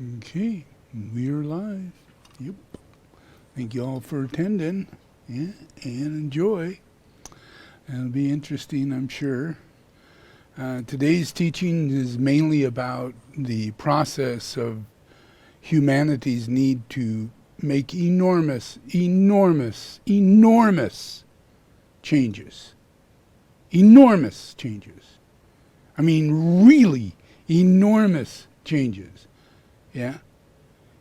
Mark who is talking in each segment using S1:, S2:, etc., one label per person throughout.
S1: Okay, we're live. Yep. Thank you all for attending. Yeah, and enjoy. It'll be interesting, I'm sure. Today's teaching is mainly about the process of humanity's need to make enormous changes. Enormous changes. I mean, really enormous changes. Yeah?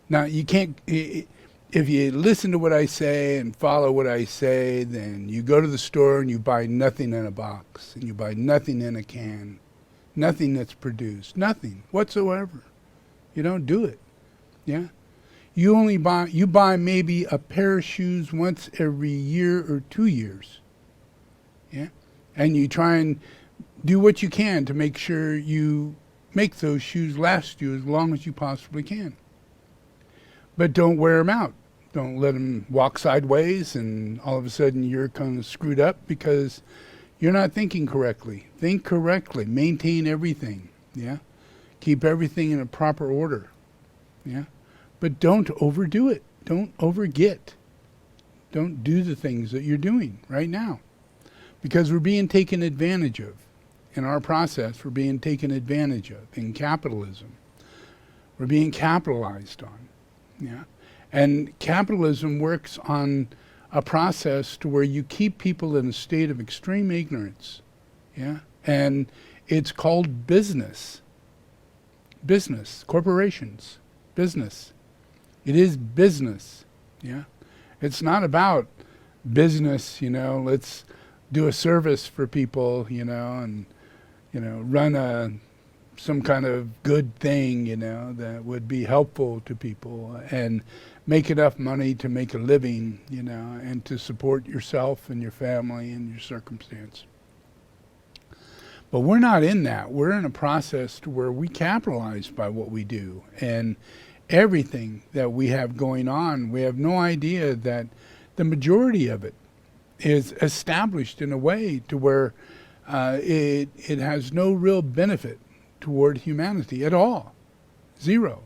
S1: Now, you can't, if you listen to what I say and follow what I say, then you go to the store and you buy nothing in a box, and you buy nothing in a can, nothing that's produced, nothing whatsoever. You don't do it. Yeah? You buy maybe a pair of shoes once every year or 2 years. Yeah? And you try and do what you can to make sure you make those shoes last you as long as you possibly can. But don't wear them out. Don't let them walk sideways and all of a sudden you're kind of screwed up because you're not thinking correctly. Think correctly. Maintain everything. Yeah? Keep everything in a proper order. Yeah? But don't overdo it. Don't overget. Don't do the things that you're doing right now. Because we're being taken advantage of. In our process, we're being taken advantage of. In capitalism, we're being capitalized on. Yeah? And capitalism works on a process to where you keep people in a state of extreme ignorance. Yeah? And it's called business. Business. Corporations. Business. It is business. Yeah? It's not about business, let's do a service for people, and run some kind of good thing, that would be helpful to people and make enough money to make a living, and to support yourself and your family and your circumstance. But we're not in that. We're in a process to where we capitalize by what we do. And everything that we have going on, we have no idea that the majority of it is established in a way to where it has no real benefit toward humanity at all. Zero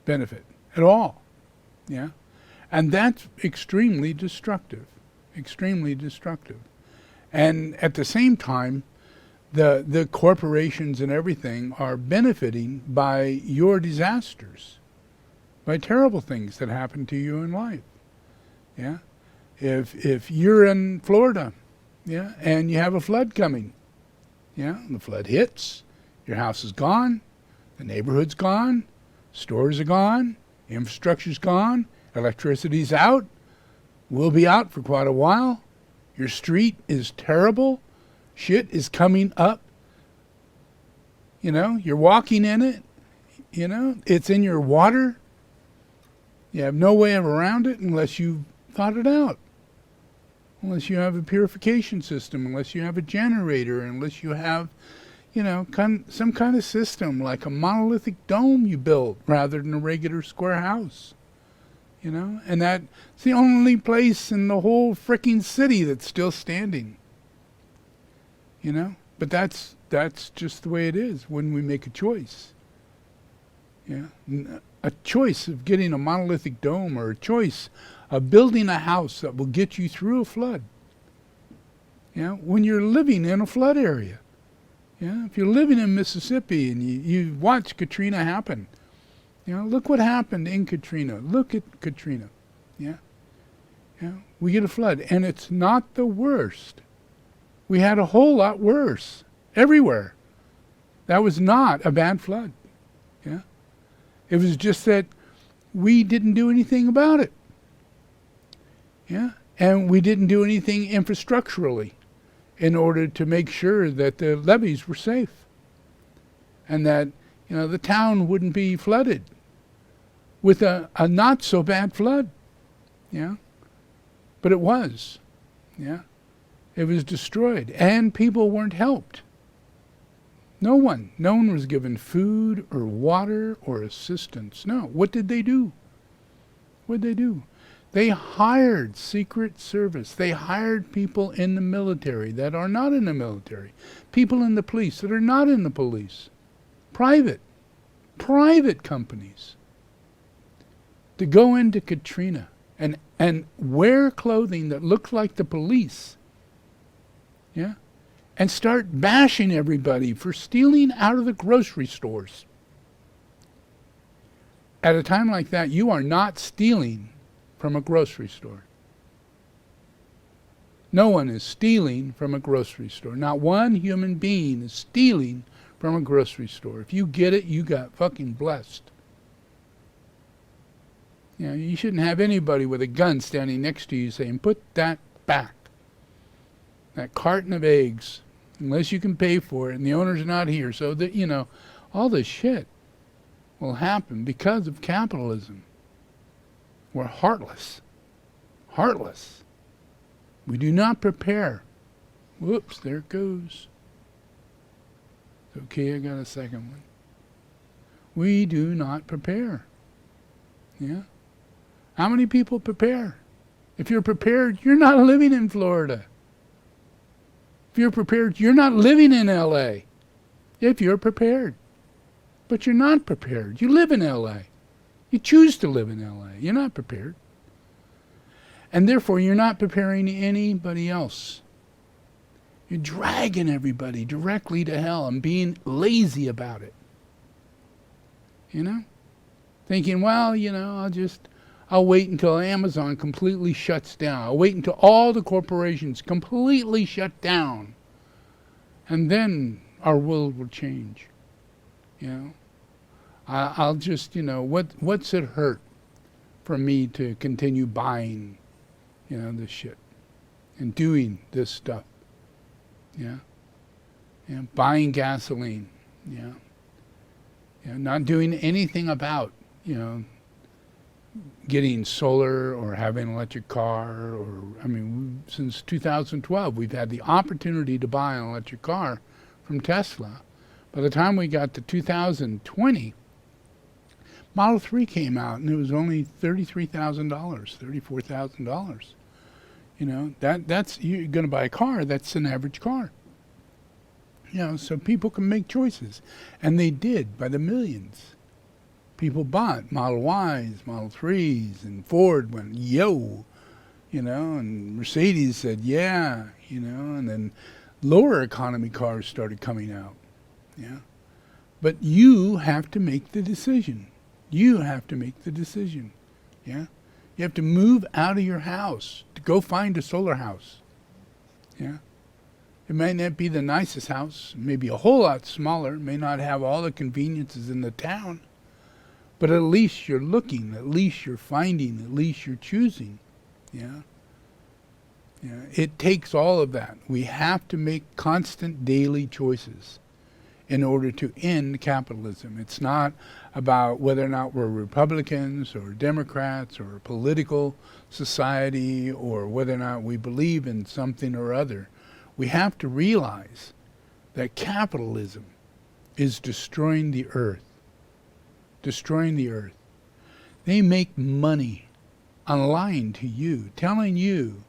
S1: benefit at all. Yeah? And that's extremely destructive. And at the same time, the corporations and everything are benefiting by your disasters, by terrible things that happen to you in life. Yeah? If you're in Florida, yeah, and you have a flood coming, yeah, the flood hits, your house is gone, the neighborhood's gone, stores are gone, infrastructure's gone, electricity's out, will be out for quite a while, your street is terrible, shit is coming up, you're walking in it, it's in your water, you have no way around it unless you've thought it out. Unless you have a purification system, unless you have a generator, unless you have, some kind of system like a monolithic dome you built rather than a regular square house. And that's the only place in the whole frickin' city that's still standing. But that's just the way it is when we make a choice. Yeah, a choice of getting a monolithic dome or a choice of building a house that will get you through a flood. Yeah, when you're living in a flood area. Yeah, if you're living in Mississippi and you watch Katrina happen, look what happened in Katrina. Look at Katrina. Yeah, we get a flood, and it's not the worst. We had a whole lot worse everywhere. That was not a bad flood. Yeah, it was just that we didn't do anything about it. Yeah, and we didn't do anything infrastructurally in order to make sure that the levees were safe and that, the town wouldn't be flooded with a not so bad flood. Yeah, but it was. Yeah, it was destroyed and people weren't helped. No one was given food or water or assistance. No, what did they do? They hired Secret Service. They hired people in the military that are not in the military. People in the police that are not in the police. Private. private companies to go into Katrina and wear clothing that looks like the police, yeah, and start bashing everybody for stealing out of the grocery stores. At a time like that, you are not stealing from a grocery store. No one is stealing from a grocery store. Not one human being is stealing from a grocery store. If you get it, you got fucking blessed. You know, you shouldn't have anybody with a gun standing next to you saying, put that back. That carton of eggs, unless you can pay for it and the owner's not here. So that, you know, all this shit will happen because of capitalism. We're heartless. Heartless. We do not prepare. Whoops, there it goes. Okay, I got a second one. We do not prepare. Yeah? How many people prepare? If you're prepared, you're not living in Florida. If you're prepared, you're not living in LA. If you're prepared. But you're not prepared. You live in LA. You choose to live in LA. You're not prepared. And therefore, you're not preparing anybody else. You're dragging everybody directly to hell and being lazy about it. You know? Thinking, well, you know, I'll wait until Amazon completely shuts down. I'll wait until all the corporations completely shut down. And then our world will change. You know? I'll just, you know, what's it hurt for me to continue buying, you know, this shit and doing this stuff? Yeah? Yeah, buying gasoline. Yeah? Yeah, not doing anything about, you know, getting solar or having an electric car, or, I mean, since 2012, we've had the opportunity to buy an electric car from Tesla. By the time we got to 2020, Model 3 came out and it was only $33,000, $34,000. You know, that's, you're going to buy a car, that's an average car. You know, so people can make choices. And they did by the millions. People bought Model Ys, Model 3s, and Ford went, yo, you know, and Mercedes said, yeah, you know, and then lower economy cars started coming out, yeah. But you have to make the decision. You have to make the decision, yeah. You have to move out of your house to go find a solar house, yeah. It may not be the nicest house, maybe a whole lot smaller, may not have all the conveniences in the town, but at least you're looking, at least you're finding, at least you're choosing, yeah. Yeah, it takes all of that. We have to make constant daily choices in order to end capitalism. It's not about whether or not we're Republicans or Democrats or a political society or whether or not we believe in something or other. We have to realize that capitalism is destroying the earth. Destroying the earth. They make money on lying to you, telling you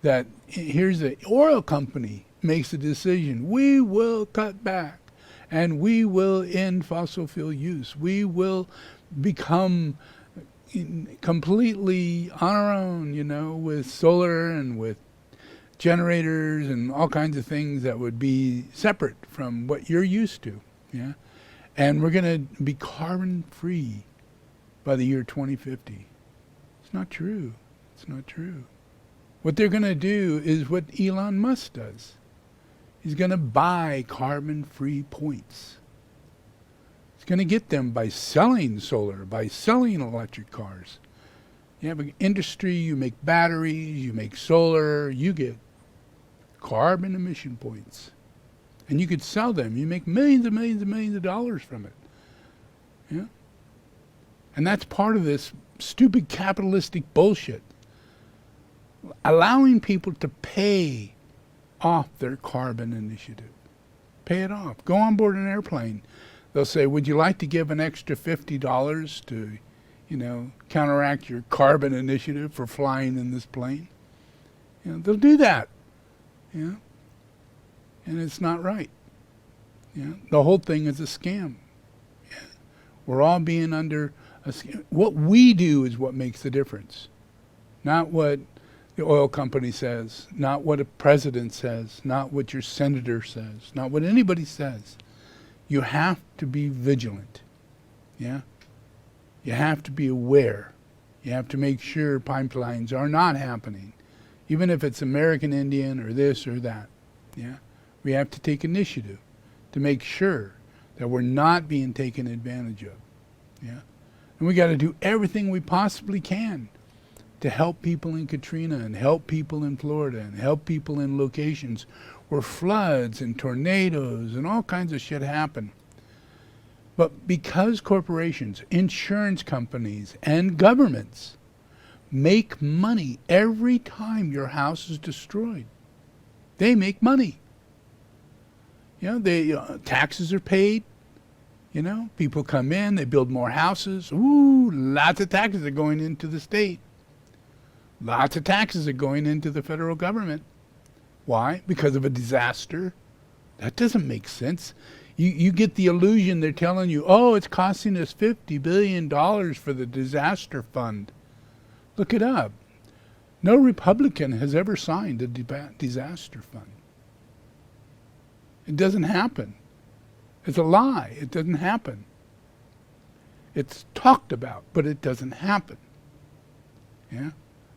S1: that here's the oil company makes a decision. We will cut back and we will end fossil fuel use. We will become completely on our own, you know, with solar and with generators and all kinds of things that would be separate from what you're used to, yeah? And we're going to be carbon free by the year 2050. It's not true. It's not true. What they're going to do is what Elon Musk does. He's going to buy carbon-free points. He's going to get them by selling solar, by selling electric cars. You have an industry, you make batteries, you make solar, you get carbon emission points. And you could sell them. You make millions and millions and millions of dollars from it. Yeah? And that's part of this stupid capitalistic bullshit. Allowing people to pay off their carbon initiative. Pay it off. Go on board an airplane. They'll say, would you like to give an extra $50 to, you know, counteract your carbon initiative for flying in this plane? You know, they'll do that. Yeah. And it's not right. Yeah. The whole thing is a scam. Yeah. We're all being under what we do is what makes the difference. Not what the oil company says, not what a president says, not what your senator says, not what anybody says. You have to be vigilant. Yeah? You have to be aware. You have to make sure pipelines are not happening, even if it's American Indian or this or that. Yeah? We have to take initiative to make sure that we're not being taken advantage of. Yeah? And we got to do everything we possibly can to help people in Katrina and help people in Florida and help people in locations where floods and tornadoes and all kinds of shit happen. But because corporations, insurance companies, and governments make money every time your house is destroyed, they make money. You know, taxes are paid. You know, people come in, they build more houses. Ooh, lots of taxes are going into the state. Lots of taxes are going into the federal government. Why? Because of a disaster? That doesn't make sense. You get the illusion they're telling you, oh, it's costing us $50 billion for the disaster fund. Look it up. No Republican has ever signed a disaster fund. It doesn't happen. It's a lie. It doesn't happen. It's talked about, but it doesn't happen. Yeah?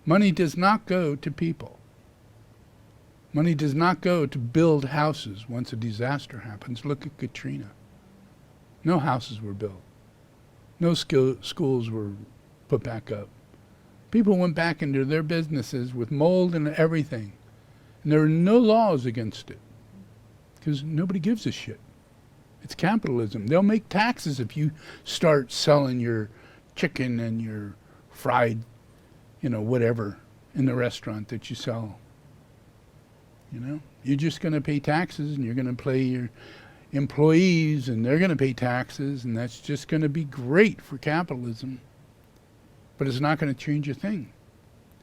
S1: Money does not go to people. Money does not go to build houses once a disaster happens. Look at Katrina. No houses were built. No schools were put back up. People went back into their businesses with mold and everything. And there are no laws against it. Because nobody gives a shit. It's capitalism. They'll make taxes if you start selling your chicken and your fried, whatever in the restaurant that you sell. You're just going to pay taxes, and you're going to pay your employees, and they're going to pay taxes, and that's just going to be great for capitalism. But it's not going to change a thing.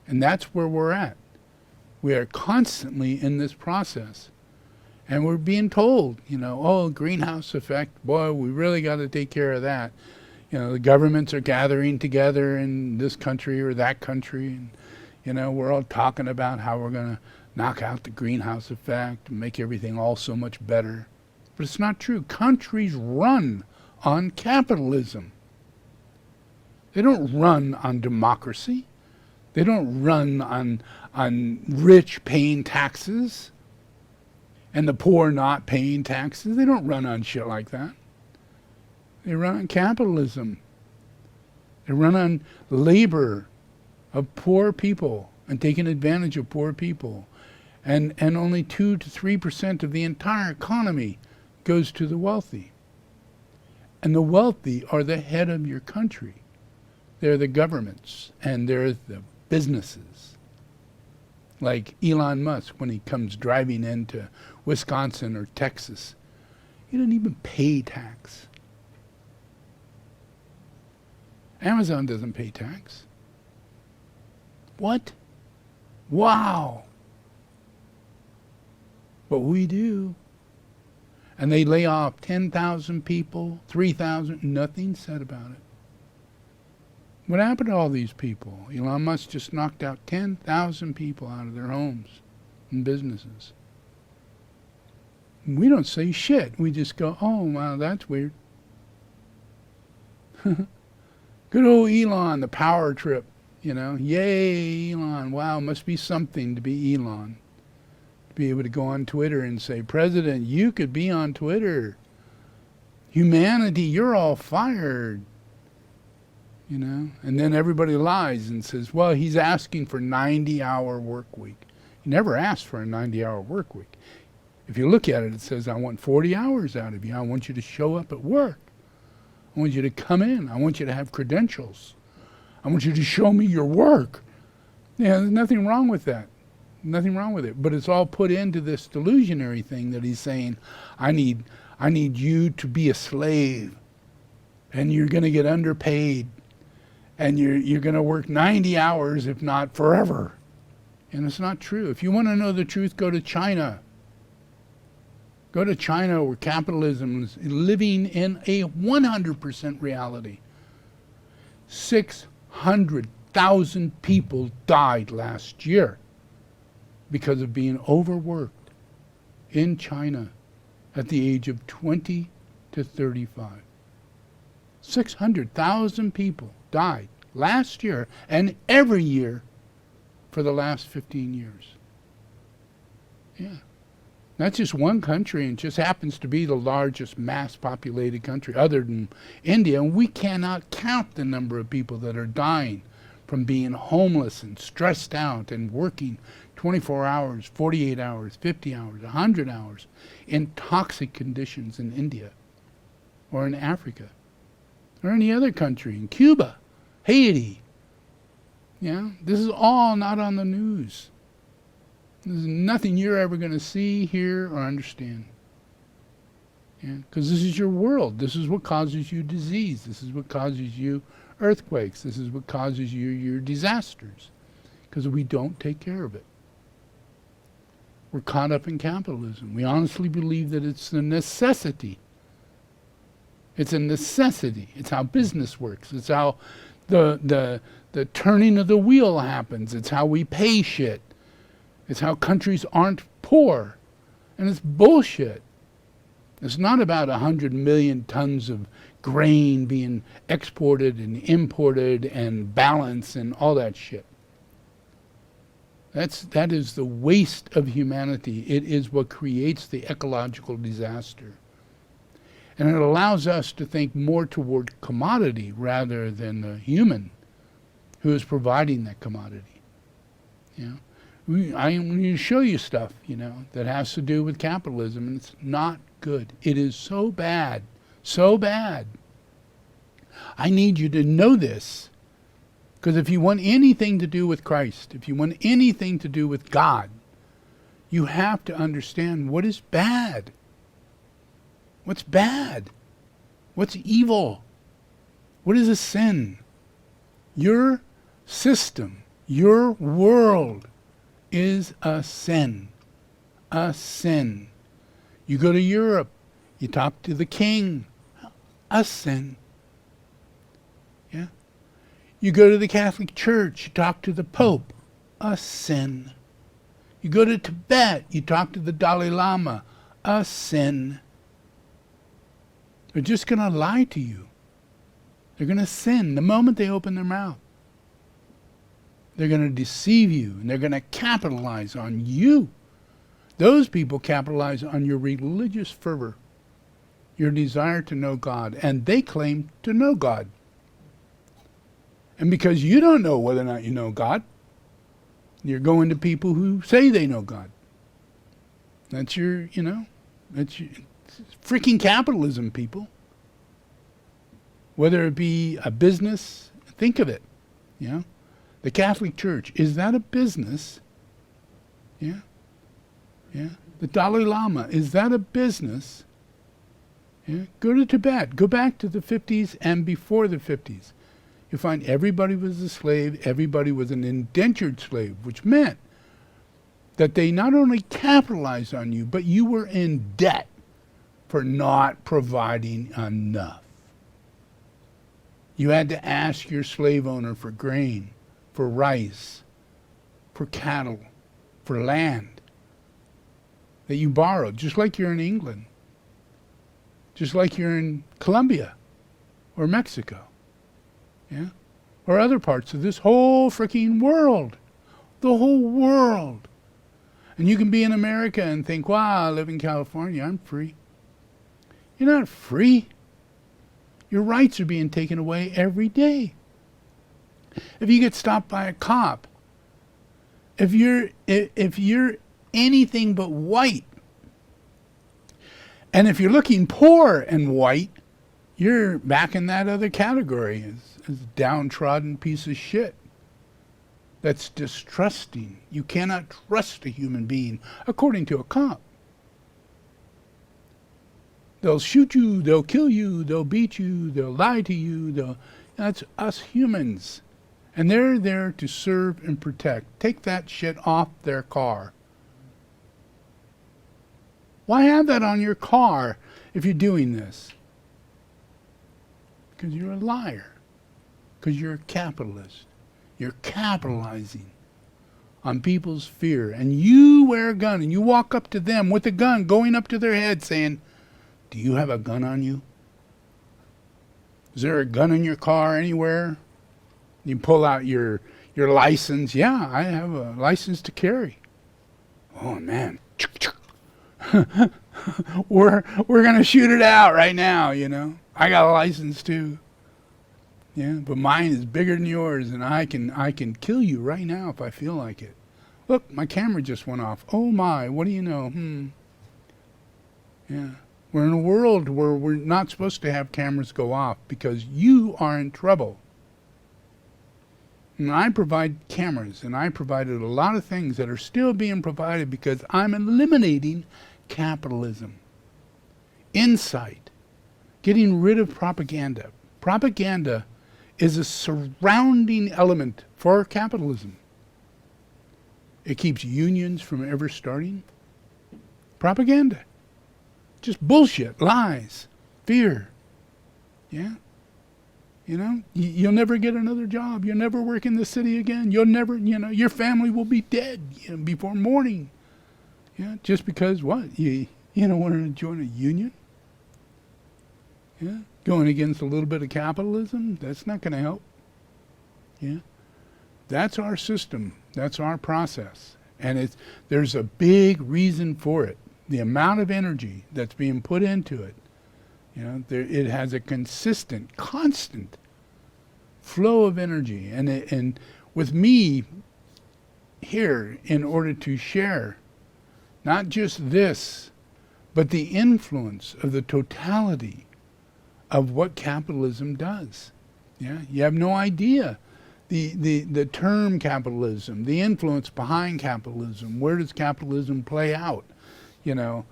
S1: And that's where we're at. We are constantly in this process. And we're being told, oh, greenhouse effect, boy, we really got to take care of that. The governments are gathering together in this country or that country, and, we're all talking about how we're going to knock out the greenhouse effect and make everything all so much better. But it's not true. Countries run on capitalism. They don't run on democracy. They don't run on rich paying taxes and the poor not paying taxes. They don't run on shit like that. They run on capitalism. They run on labor of poor people and taking advantage of poor people. And only 2 to 3% of the entire economy goes to the wealthy. And the wealthy are the head of your country. They're the governments, and they're the businesses. Like Elon Musk, when he comes driving into Wisconsin or Texas, he doesn't even pay tax. Amazon doesn't pay tax. What? Wow. But we do. And they lay off 10,000 people, 3,000, nothing said about it. What happened to all these people? Elon Musk just knocked out 10,000 people out of their homes and businesses. We don't say shit. We just go, oh, wow, that's weird. Good old Elon, the power trip, Yay, Elon. Wow, must be something to be Elon. To be able to go on Twitter and say, President, you could be on Twitter. Humanity, you're all fired. And then everybody lies and says, well, he's asking for 90-hour work week. He never asked for a 90-hour work week. If you look at it, it says, I want 40 hours out of you. I want you to show up at work. I want you to come in. I want you to have credentials. I want you to show me your work. Yeah, there's nothing wrong with that. Nothing wrong with it. But it's all put into this delusionary thing that he's saying, I need you to be a slave. And you're going to get underpaid. And you're going to work 90 hours, if not forever. And it's not true. If you want to know the truth, go to China. Go to China, where capitalism is living in a 100% reality. 600,000 people died last year because of being overworked in China at the age of 20 to 35. 600,000 people died last year and every year for the last 15 years. Yeah. That's just one country, and just happens to be the largest mass populated country other than India. And we cannot count the number of people that are dying from being homeless and stressed out and working 24 hours, 48 hours, 50 hours, 100 hours in toxic conditions in India or in Africa or any other country, in Cuba, Haiti. Yeah, this is all not on the news. There's nothing you're ever going to see, hear, or understand. Yeah, because this is your world. This is what causes you disease. This is what causes you earthquakes. This is what causes you your disasters. Because we don't take care of it. We're caught up in capitalism. We honestly believe that it's a necessity. It's a necessity. It's how business works. It's how the turning of the wheel happens. It's how we pay shit. It's how countries aren't poor. And it's bullshit. It's not about 100 million tons of grain being exported and imported and balance and all that shit. That is the waste of humanity. It is what creates the ecological disaster. And it allows us to think more toward commodity rather than the human who is providing that commodity. You know? I'm going to show you stuff, that has to do with capitalism, and it's not good. It is so bad, so bad. I need you to know this, because if you want anything to do with Christ, if you want anything to do with God, you have to understand what is bad. What's bad? What's evil? What is a sin? Your system, your world, is a sin. A sin. You go to Europe, you talk to the king. A sin. Yeah? You go to the Catholic Church, you talk to the Pope. A sin. You go to Tibet, you talk to the Dalai Lama. A sin. They're just going to lie to you. They're going to sin the moment they open their mouth. They're going to deceive you, and they're going to capitalize on you. Those people capitalize on your religious fervor, your desire to know God, and they claim to know God. And because you don't know whether or not you know God, you're going to people who say they know God. That's your, that's your freaking capitalism, people. Whether it be a business, think of it, The Catholic Church, is that a business? Yeah? Yeah? The Dalai Lama, is that a business? Yeah? Go to Tibet. Go back to the 50s and before the 50s. You find everybody was a slave, everybody was an indentured slave, which meant that they not only capitalized on you, but you were in debt for not providing enough. You had to ask your slave owner for grain, for rice, for cattle, for land that you borrowed, just like you're in England, just like you're in Colombia or Mexico, or other parts of this whole freaking world, the whole world. And you can be in America and think, wow, I live in California, I'm free. You're not free. Your rights are being taken away every day. If you get stopped by a cop, if you're anything but white, and if you're looking poor and white, you're back in that other category as a downtrodden piece of shit. That's distrusting. You cannot trust a human being according to a cop. They'll shoot you, they'll kill you, they'll beat you, they'll lie to you. That's us humans. And they're there to serve and protect. Take that shit off their car. Why have that on your car if you're doing this? Because you're a liar. Because you're a capitalist. You're capitalizing on people's fear. And you wear a gun and you walk up to them with a gun going up to their head saying, do you have a gun on you? Is there a gun in your car anywhere? You pull out your license. Yeah, I have a license to carry. Oh, man. we're going to shoot it out right now, you know. I got a license too. Yeah, but mine is bigger than yours, and I can kill you right now if I feel like it. Look, my camera just went off. Oh my, what do you know? Yeah. We're in a world where we're not supposed to have cameras go off because you are in trouble. And I provide cameras, and I provided a lot of things that are still being provided because I'm eliminating capitalism. Insight. Getting rid of propaganda. Propaganda is a surrounding element for capitalism. It keeps unions from ever starting. Propaganda. Just bullshit, lies, fear. Yeah? You know, you'll never get another job. You'll never work in the city again. You'll never, you know, your family will be dead before morning. Yeah, just because what? You don't want to join a union? Yeah, going against a little bit of capitalism, that's not going to help. Yeah, that's our system. That's our process. And there's a big reason for it. The amount of energy that's being put into it. You know, it has a consistent, constant flow of energy. And with me here in order to share not just this, but the influence of the totality of what capitalism does. Yeah, you have no idea the term capitalism, the influence behind capitalism. Where does capitalism play out? You know,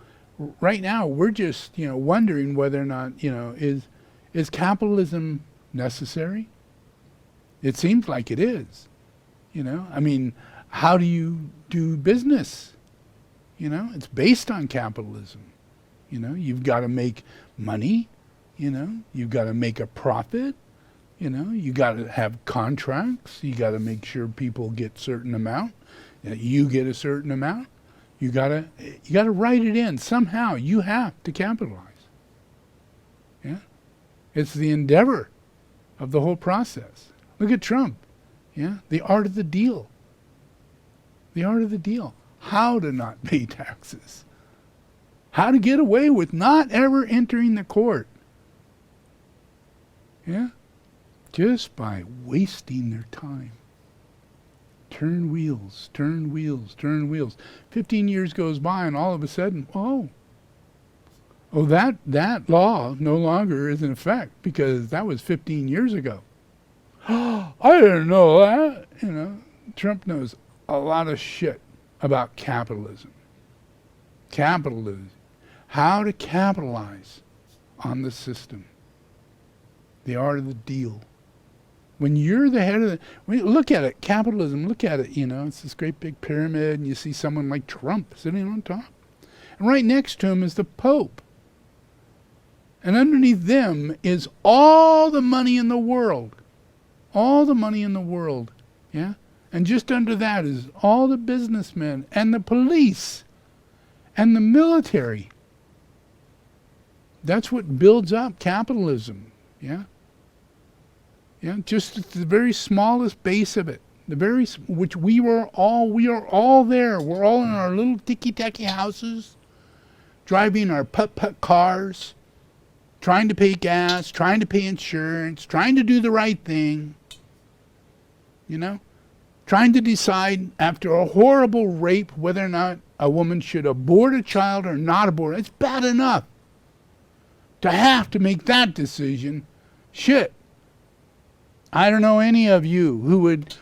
S1: right now we're just, you know, wondering whether or not, you know, is capitalism necessary? It seems like it is. You know, I mean, how do you do business? You know, it's based on capitalism. You know, you've got to make money. You know, you've got to make a profit. You know, you got to have contracts. You got to make sure people get certain amount. You get a certain amount. You gotta write it in somehow. You have to capitalize. Yeah, it's the endeavor of the whole process. Look at Trump. Yeah, the art of the deal. The art of the deal. How to not pay taxes. How to get away with not ever entering the court. Yeah, just by wasting their time. Turn wheels, turn wheels, turn wheels. 15 years goes by and all of a sudden, that law no longer is in effect because that was 15 years ago. I didn't know that. You know, Trump knows a lot of shit about capitalism. Capitalism. How to capitalize on the system. The art of the deal. When you're the head of look at it, capitalism, look at it, you know, it's this great big pyramid and you see someone like Trump sitting on top. And right next to him is the Pope. And underneath them is all the money in the world. All the money in the world, yeah? And just under that is all the businessmen and the police and the military. That's what builds up capitalism, yeah? Yeah, just at the very smallest base of it, which we are all there. We're all in our little ticky-tacky houses, driving our putt-putt cars, trying to pay gas, trying to pay insurance, trying to do the right thing, you know, trying to decide after a horrible rape whether or not a woman should abort a child or not abort it. It's bad enough to have to make that decision. Shit. I don't know any of you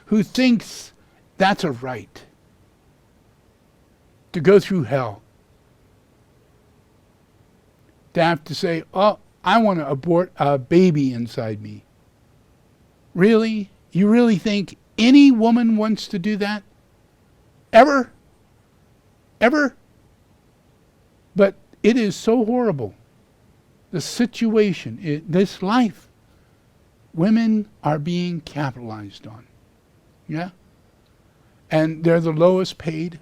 S1: who thinks that's a right to go through hell. To have to say, oh, I want to abort a baby inside me. Really? You really think any woman wants to do that? Ever? Ever? But it is so horrible. The situation, this life, women are being capitalized on. Yeah? And they're the lowest paid.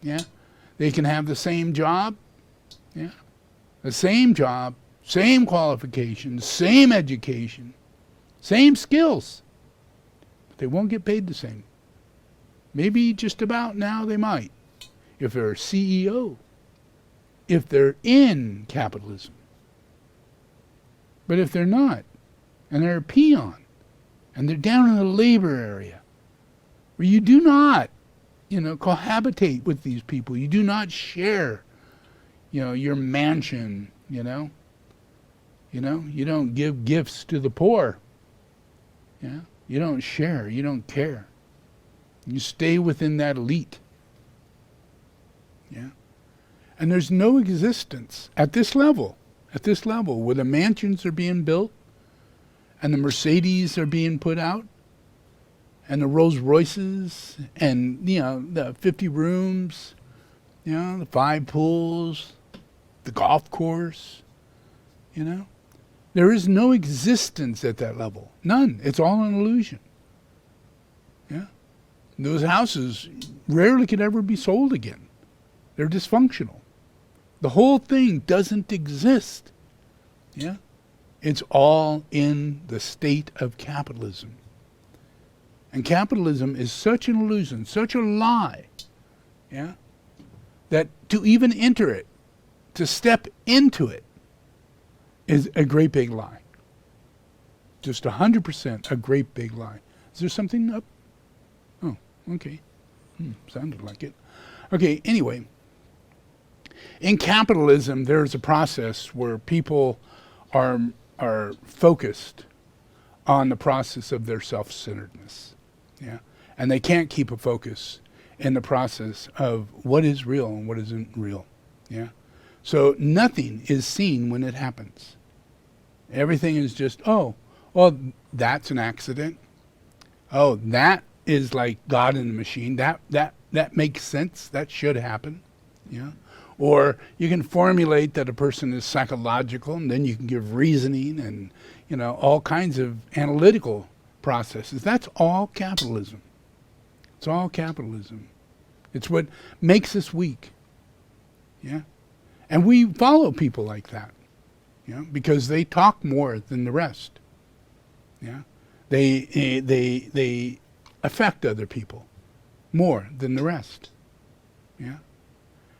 S1: Yeah? They can have the same job. Yeah? The same job, same qualifications, same education, same skills. But they won't get paid the same. Maybe just about now they might. If they're a CEO. If they're in capitalism. But if they're not, and they're a peon, and they're down in the labor area, where you do not, cohabitate with these people. You do not share, your mansion, You don't give gifts to the poor. Yeah? You don't share. You don't care. You stay within that elite. Yeah? And there's no existence at this level, where the mansions are being built, and the Mercedes are being put out, and the Rolls Royces, and the 50 rooms, the 5 pools, the golf course, There is no existence at that level. None. It's all an illusion. Yeah? Those houses rarely could ever be sold again. They're dysfunctional. The whole thing doesn't exist. Yeah? It's all in the state of capitalism. And capitalism is such an illusion, such a lie, yeah, that to even enter it, to step into it, is a great big lie. Just 100% a great big lie. Is there something up? Oh, okay. Sounded like it. Okay, anyway. In capitalism, there's a process where people are focused on the process of their self-centeredness. Yeah? And they can't keep a focus in the process of what is real and what isn't real. Yeah? So nothing is seen when it happens. Everything is just, that's an accident. Oh, that is like God in the machine. That makes sense. That should happen. Yeah? Or you can formulate that a person is psychological, and then you can give reasoning and, all kinds of analytical processes. That's all capitalism. It's all capitalism. It's what makes us weak. Yeah? And we follow people like that. Yeah? Because they talk more than the rest. Yeah? They affect other people more than the rest. Yeah?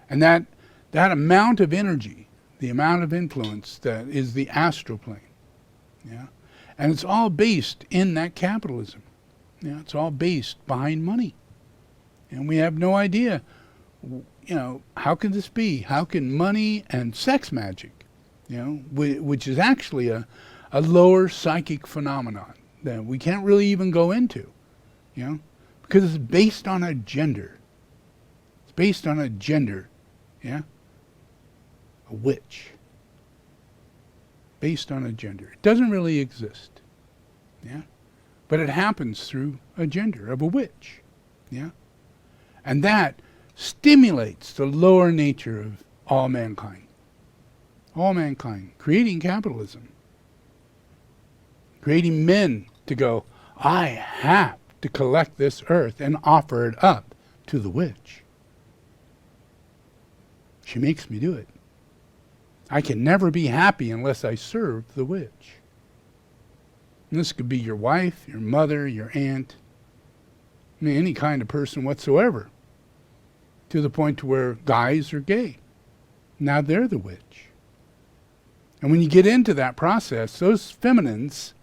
S1: And that amount of energy, the amount of influence, that is the astral plane. Yeah? And it's all based in that capitalism. Yeah? It's all based behind money. And we have no idea, how can this be? How can money and sex magic, which is actually a lower psychic phenomenon that we can't really even go into, because it's based on a gender. It's based on a gender, yeah? A witch. Based on a gender. It doesn't really exist. Yeah? But it happens through a gender of a witch. Yeah? And that stimulates the lower nature of all mankind. All mankind. Creating capitalism. Creating men to go, I have to collect this earth and offer it up to the witch. She makes me do it. I can never be happy unless I serve the witch. And this could be your wife, your mother, your aunt, any kind of person whatsoever, to the point to where guys are gay. Now they're the witch. And when you get into that process, those feminines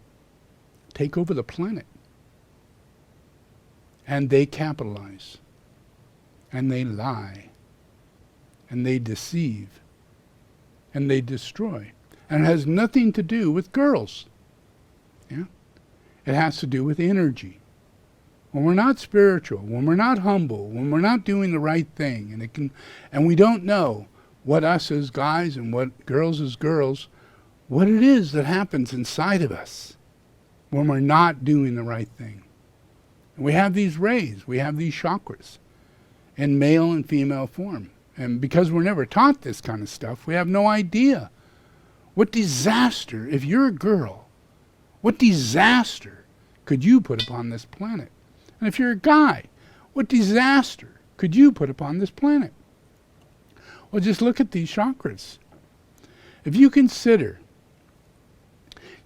S1: take over the planet. And they capitalize. And they lie. And they deceive. And they destroy. And it has nothing to do with girls. Yeah? It has to do with energy. When we're not spiritual, when we're not humble, when we're not doing the right thing, and we don't know what us as guys and what girls as girls, what it is that happens inside of us when we're not doing the right thing. And we have these rays, we have these chakras in male and female form. And because we're never taught this kind of stuff, we have no idea. What disaster, if you're a girl, what disaster could you put upon this planet? And if you're a guy, what disaster could you put upon this planet? Well, just look at these chakras. If you consider,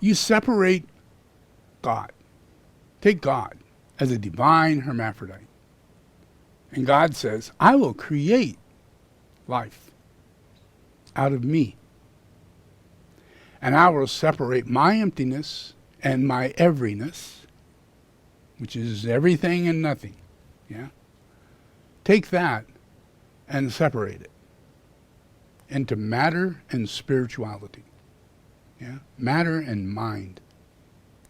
S1: you separate God. Take God as a divine hermaphrodite. And God says, I will create life out of me. And I will separate my emptiness and my everyness, which is everything and nothing. Yeah? Take that and separate it into matter and spirituality. Yeah? Matter and mind.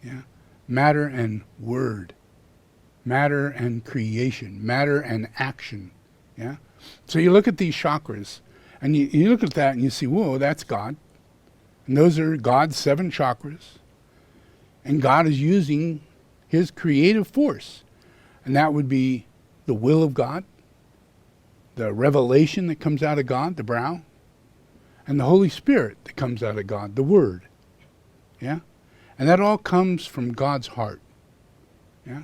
S1: Yeah? Matter and word. Matter and creation. Matter and action. Yeah? So you look at these chakras, and you look at that and you see, whoa, that's God. And those are God's 7 chakras. And God is using his creative force. And that would be the will of God, the revelation that comes out of God, the brow, and the Holy Spirit that comes out of God, the Word. Yeah? And that all comes from God's heart. Yeah?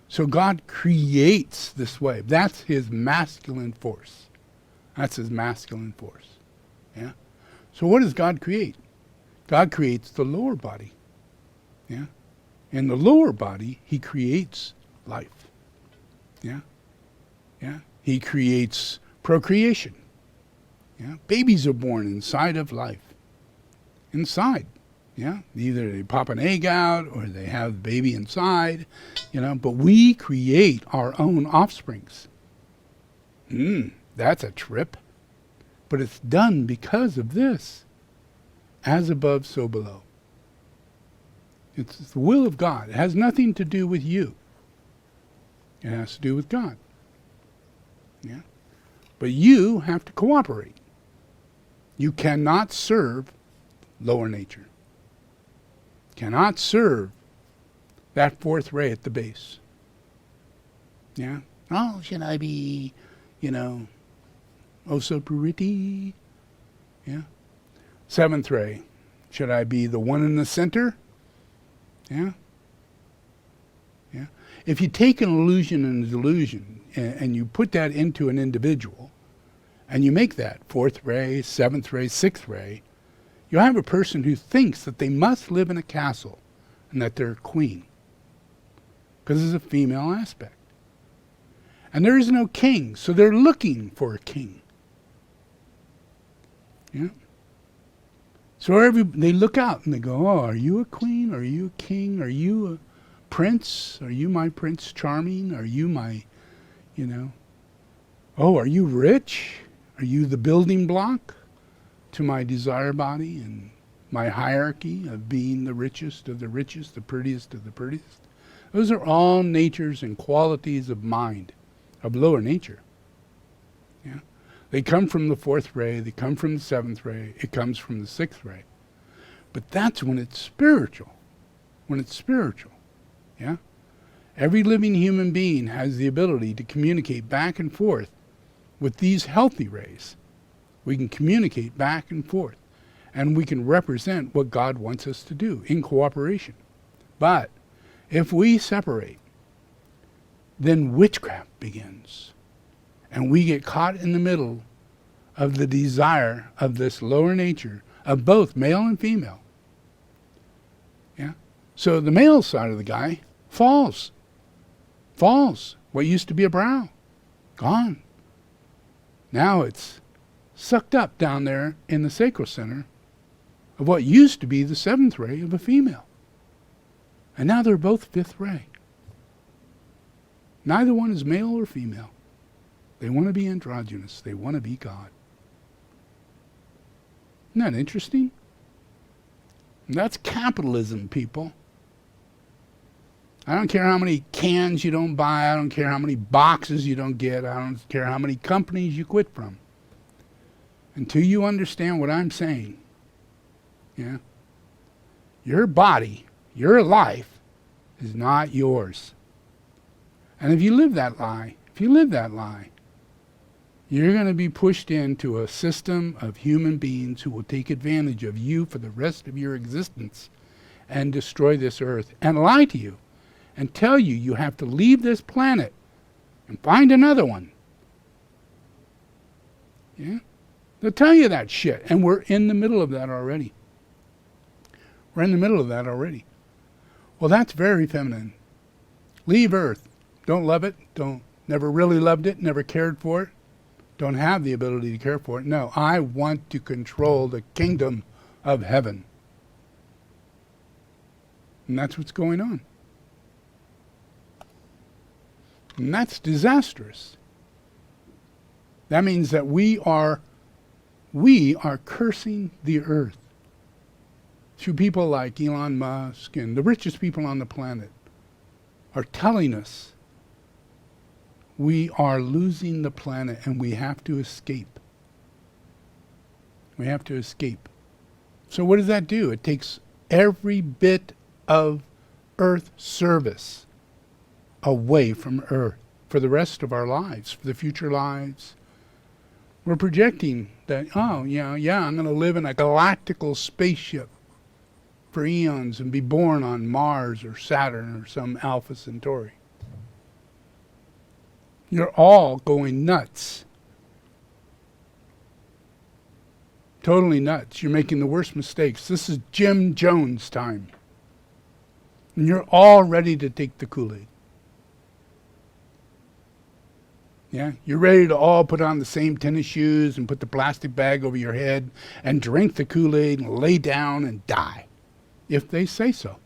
S1: So God creates this way. That's his masculine force. That's his masculine force. Yeah? So what does God create? God creates the lower body. Yeah? In the lower body, he creates life. Yeah? Yeah? He creates procreation. Yeah? Babies are born inside of life. Inside. Yeah? Either they pop an egg out or they have the baby inside, but we create our own offsprings. That's a trip. But it's done because of this. As above, so below. It's the will of God. It has nothing to do with you. It has to do with God. Yeah? But you have to cooperate. You cannot serve lower nature. Cannot serve that 4th ray at the base. Yeah? Oh, should I be, oh so pretty? Yeah? 7th ray. Should I be the one in the center? Yeah? Yeah? If you take an illusion and a delusion and you put that into an individual, and you make that 4th ray, 7th ray, 6th ray, you'll have a person who thinks that they must live in a castle and that they're a queen. Because there's a female aspect. And there is no king, so they're looking for a king. Yeah? So they look out and they go, oh, are you a queen? Are you a king? Are you a prince? Are you my Prince Charming? Are you my, oh, are you rich? Are you the building block to my desire body and my hierarchy of being the richest of the richest, the prettiest of the prettiest? Those are all natures and qualities of mind, of lower nature. Yeah? They come from the 4th ray, they come from the 7th ray, it comes from the 6th ray. But that's when it's spiritual. When it's spiritual. Yeah? Every living human being has the ability to communicate back and forth with these healthy rays. We can communicate back and forth. And we can represent what God wants us to do in cooperation. But if we separate, then witchcraft begins. And we get caught in the middle of the desire of this lower nature of both male and female. Yeah? So the male side of the guy falls. What used to be a brow, gone. Now it's sucked up down there in the sacral center of what used to be the 7th ray of a female. And now they're both 5th ray. Neither one is male or female. They want to be androgynous. They want to be God. Isn't that interesting? And that's capitalism, people. I don't care how many cans you don't buy. I don't care how many boxes you don't get. I don't care how many companies you quit from. Until you understand what I'm saying, yeah, your body, your life is not yours. And if you live that lie, You're going to be pushed into a system of human beings who will take advantage of you for the rest of your existence and destroy this earth and lie to you and tell you you have to leave this planet and find another one. Yeah? They'll tell you that shit, and we're in the middle of that already. We're in the middle of that already. Well, that's very feminine. Leave Earth. Don't love it. Never really loved it. Never cared for it. Don't have the ability to care for it. No, I want to control the kingdom of heaven. And that's what's going on. And that's disastrous. That means that we are cursing the earth through people like Elon Musk and the richest people on the planet are telling us we are losing the planet and we have to escape. We have to escape. So what does that do? It takes every bit of earth service away from earth for the rest of our lives, for the future lives. We're projecting that, I'm going to live in a galactical spaceship for eons and be born on Mars or Saturn or some Alpha Centauri. You're all going nuts. Totally nuts. You're making the worst mistakes. This is Jim Jones time. And you're all ready to take the Kool-Aid. Yeah, you're ready to all put on the same tennis shoes and put the plastic bag over your head and drink the Kool-Aid and lay down and die, if they say so.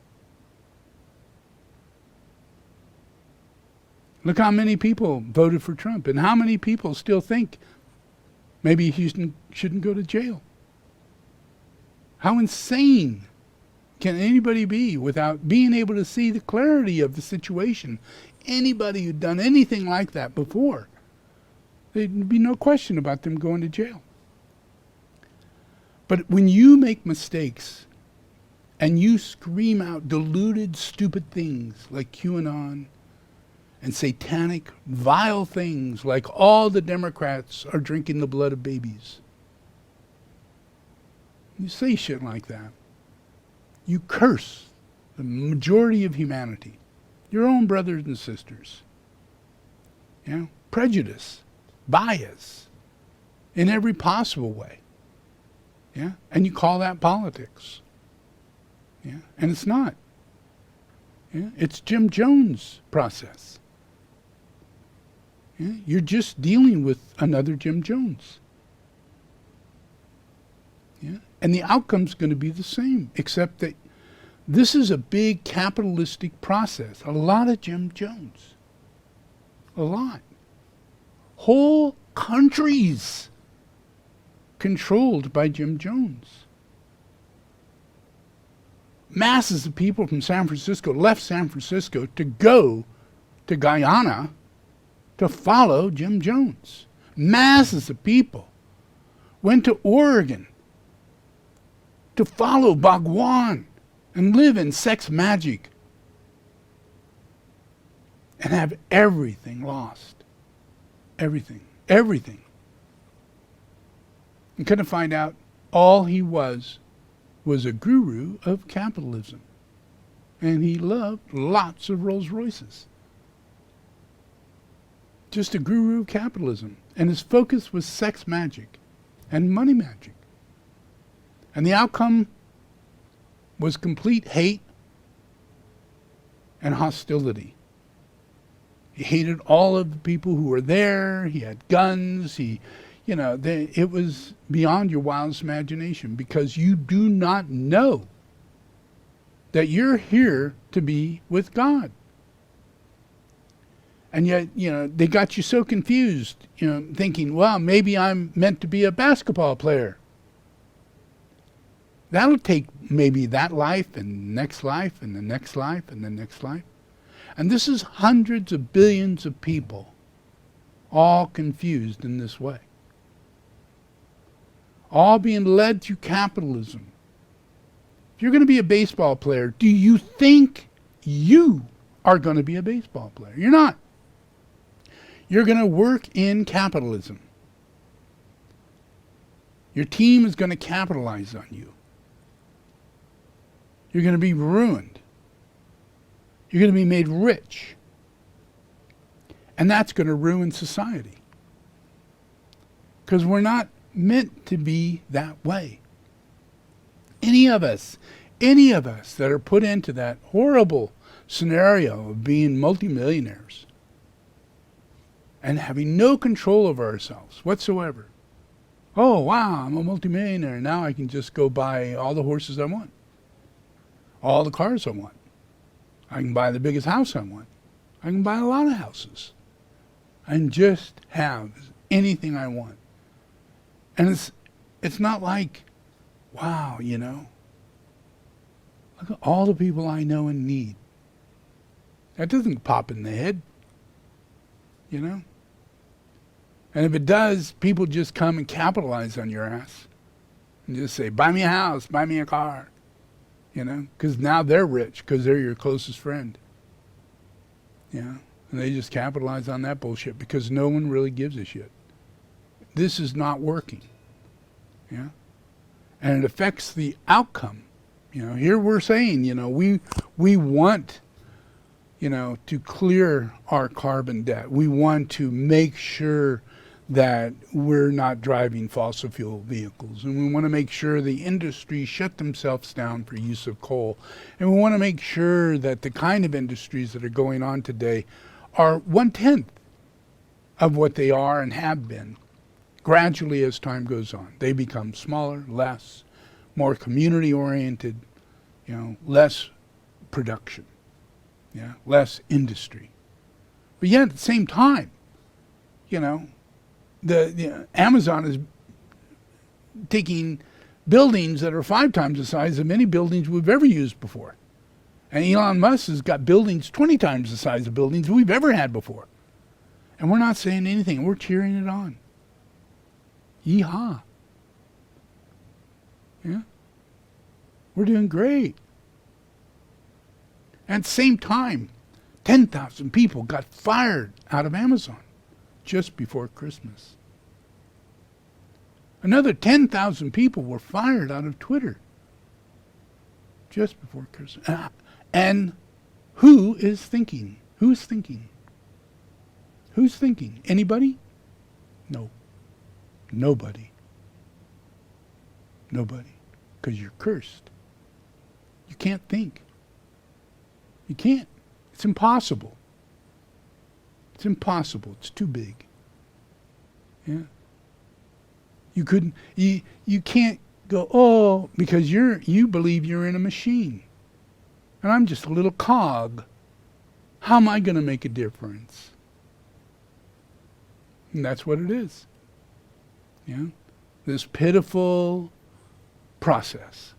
S1: Look how many people voted for Trump and how many people still think maybe he shouldn't go to jail. How insane can anybody be without being able to see the clarity of the situation? Anybody who'd done anything like that before, there'd be no question about them going to jail. But when you make mistakes and you scream out deluded, stupid things like QAnon and satanic, vile things like all the Democrats are drinking the blood of babies, you say shit like that, you curse the majority of humanity, your own brothers and sisters. Prejudice, bias, in every possible way. And you call that politics. And it's not. It's Jim Jones' process. You're just dealing with another Jim Jones. And the outcome's going to be the same, except that this is a big capitalistic process. A lot of Jim Jones. A lot. Whole countries controlled by Jim Jones. Masses of people from San Francisco left San Francisco to go to Guyana to follow Jim Jones. Masses of people went to Oregon to follow Bhagwan and live in sex magic and have everything lost. Everything. Everything. And couldn't find out all he was a guru of capitalism. And he loved lots of Rolls Royces. Just a guru of capitalism. And his focus was sex magic and money magic. And the outcome was complete hate and hostility. He hated all of the people who were there. He had guns. It was beyond your wildest imagination, because you do not know that you're here to be with God. And yet, they got you so confused, thinking, well, maybe I'm meant to be a basketball player. That'll take maybe that life and the next life and the next life and the next life. And this is hundreds of billions of people all confused in this way. All being led through capitalism. If you're going to be a baseball player, do you think you are going to be a baseball player? You're not. You're going to work in capitalism. Your team is going to capitalize on you. You're going to be ruined. You're going to be made rich. And that's going to ruin society. Because we're not meant to be that way. Any of us that are put into that horrible scenario of being multimillionaires and having no control over ourselves whatsoever. Oh, wow, I'm a multimillionaire. Now I can just go buy all the horses I want. All the cars I want. I can buy the biggest house I want. I can buy a lot of houses. And just have anything I want. And it's not like, wow, you know, look at all the people I know and need. That doesn't pop in the head, you know. And if it does, people just come and capitalize on your ass. And just say, buy me a house, buy me a car. You know, because now they're rich because they're your closest friend. Yeah. And they just capitalize on that bullshit because no one really gives a shit. This is not working. Yeah. And it affects the outcome. You know, here we're saying, you know, we want, you know, to clear our carbon debt. We want to make sure that we're not driving fossil fuel vehicles. And we want to make sure the industry shut themselves down for use of coal. And we want to make sure that the kind of industries that are going on today are 1/10 of what they are and have been. Gradually, as time goes on, they become smaller, less, more community-oriented, you know, less production, yeah, less industry. But yet, at the same time, you know, the Amazon is taking buildings that are 5 times the size of any buildings we've ever used before. And Elon Musk has got buildings 20 times the size of buildings we've ever had before. And we're not saying anything. We're cheering it on. Yeehaw. Yeah. We're doing great. At the same time, 10,000 people got fired out of Amazon just before Christmas. Another 10,000 people were fired out of Twitter just before Christmas. And who is thinking? Who's thinking? Who's thinking? Anybody? No. Nobody. Nobody. Because you're cursed. You can't think. You can't. It's impossible. It's impossible. It's too big. Yeah. You couldn't. You can't go, oh, because you believe you're in a machine. And I'm just a little cog. How am I going to make a difference? And that's what it is. Yeah? This pitiful process.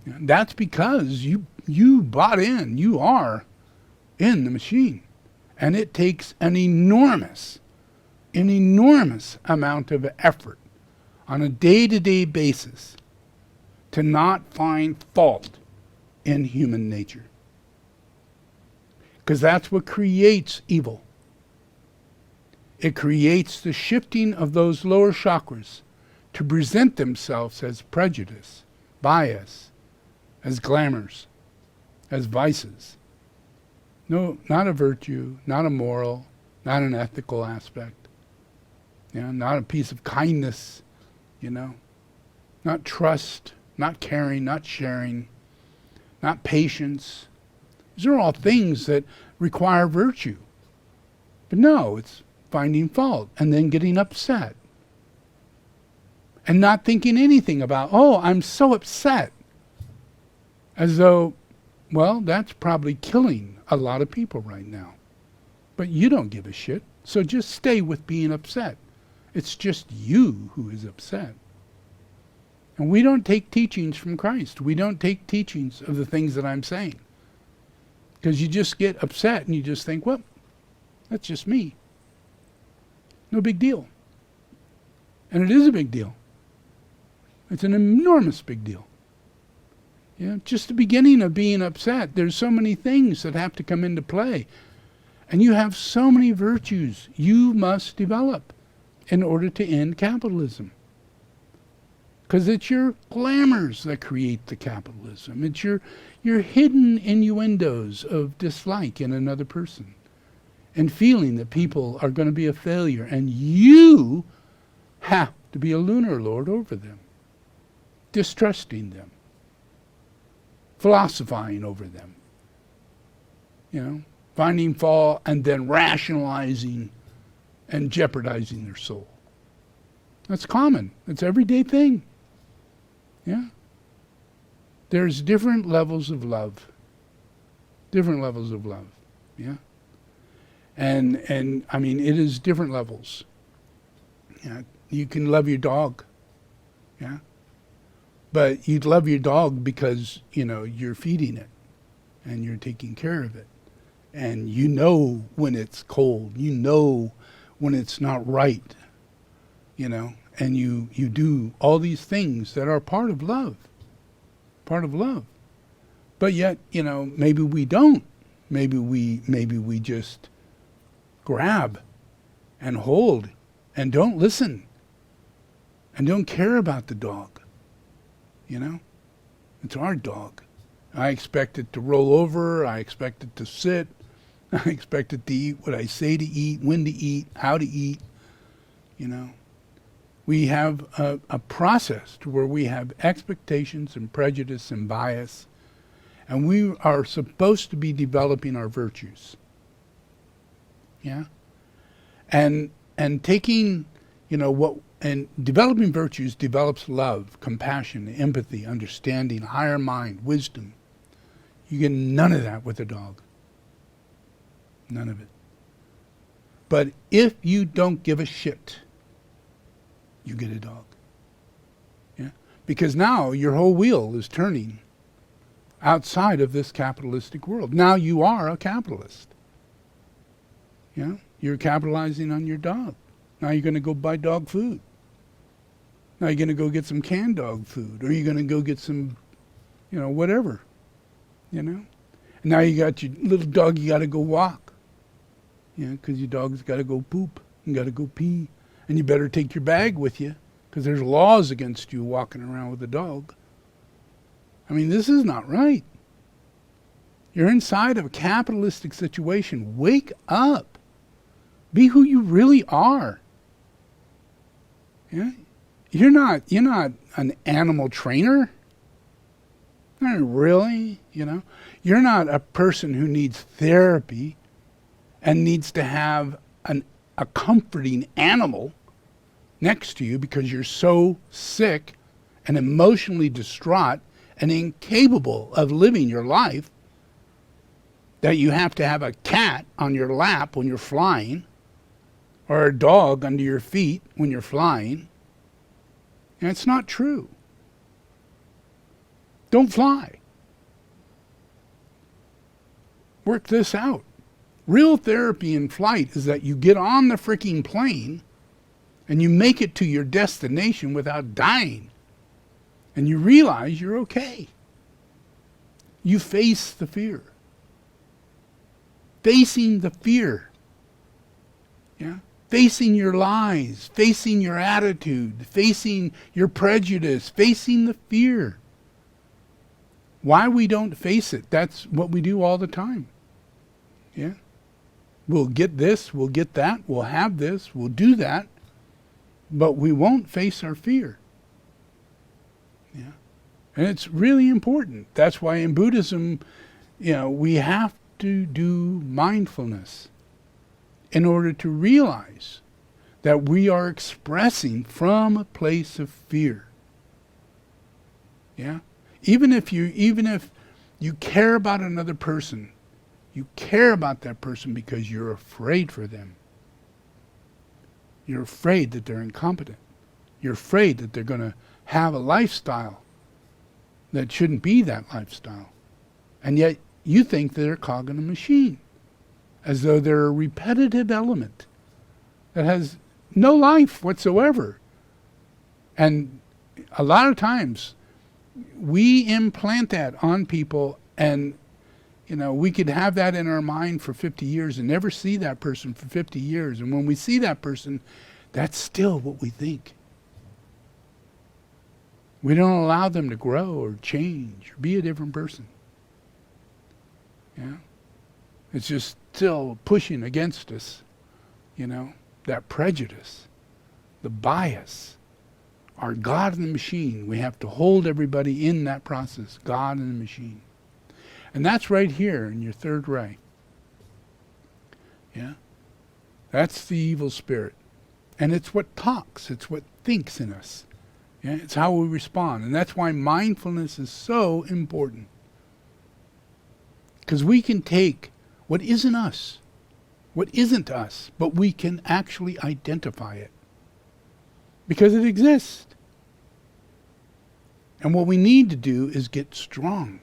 S1: Yeah? That's because you bought in. You are in the machine. And it takes an enormous amount of effort on a day-to-day basis to not find fault in human nature. Because that's what creates evil. It creates the shifting of those lower chakras to present themselves as prejudice, bias, as glamours, as vices. No, not a virtue, not a moral, not an ethical aspect. Yeah, not a piece of kindness, you know. Not trust, not caring, not sharing, not patience. These are all things that require virtue. But no, it's finding fault and then getting upset. And not thinking anything about, oh, I'm so upset. As though, well, that's probably killing a lot of people right now. But you don't give a shit, so just stay with being upset. It's just you who is upset. And we don't take teachings from Christ. We don't take teachings of the things that I'm saying. Because you just get upset and you just think, well, that's just me. No big deal. And it is a big deal. It's an enormous big deal. Yeah, just the beginning of being upset. There's so many things that have to come into play. And you have so many virtues you must develop in order to end capitalism. Because it's your glamours that create the capitalism. It's your hidden innuendos of dislike in another person and feeling that people are going to be a failure and you have to be a lunar lord over them, distrusting them, philosophizing over them, finding fault and then rationalizing and jeopardizing their soul. That's common. It's an everyday thing. Yeah. There's different levels of love. Different levels of love. Yeah. And I mean, it is different levels. Yeah. You can love your dog. Yeah. But you'd love your dog because, you're feeding it and you're taking care of it. And you know when it's cold. You know when it's not right. And you do all these things that are part of love. Part of love. But yet, maybe we don't. Maybe we just grab and hold and don't listen and don't care about the dog. It's our dog. I expect it to roll over. I expect it to sit. I expect it to eat what I say to eat, when to eat, how to eat. We have a process to where we have expectations and prejudice and bias, and we are supposed to be developing our virtues. Yeah? And taking, and developing virtues develops love, compassion, empathy, understanding, higher mind, wisdom. You get none of that with a dog. None of it. But if you don't give a shit, you get a dog. Yeah? Because now your whole wheel is turning outside of this capitalistic world. Now you are a capitalist. Yeah? You're capitalizing on your dog. Now you're going to go buy dog food. Now you're going to go get some canned dog food. Or you're going to go get some, whatever. And now you got your little dog you got to go walk. Because your dog's got to go poop and got to go pee. And you better take your bag with you because there's laws against you walking around with a dog. I mean, this is not right. You're inside of a capitalistic situation. Wake up. Be who you really are. Yeah? You're not an animal trainer. Not really, You're not a person who needs therapy and needs to have a comforting animal next to you because you're so sick and emotionally distraught and incapable of living your life that you have to have a cat on your lap when you're flying or a dog under your feet when you're flying. And it's not true. Don't fly. Work this out. Real therapy in flight is that you get on the freaking plane and you make it to your destination without dying. And you realize you're okay. You face the fear. Facing the fear. Yeah? Facing your lies, facing your attitude, facing your prejudice, facing the fear. Why we don't face it, that's what we do all the time. Yeah? We'll get this, we'll get that, we'll have this, we'll do that, but we won't face our fear. Yeah? And it's really important. That's why in Buddhism, we have to do mindfulness in order to realize that we are expressing from a place of fear. Yeah? Even if you care about another person, you care about that person because you're afraid for them. You're afraid that they're incompetent. You're afraid that they're going to have a lifestyle that shouldn't be that lifestyle. And yet you think they're a cog in a machine, as though they're a repetitive element that has no life whatsoever. And a lot of times we implant that on people, and we could have that in our mind for 50 years and never see that person for 50 years. And when we see that person, that's still what we think. We don't allow them to grow or change or be a different person. Yeah? It's just still pushing against us, that prejudice, the bias. Our God and the machine. We have to hold everybody in that process, God and the machine. And that's right here in your third ray. Yeah? That's the evil spirit. And it's what talks, it's what thinks in us. Yeah? It's how we respond. And that's why mindfulness is so important. Because we can take what isn't us, but we can actually identify it. Because it exists. And what we need to do is get strong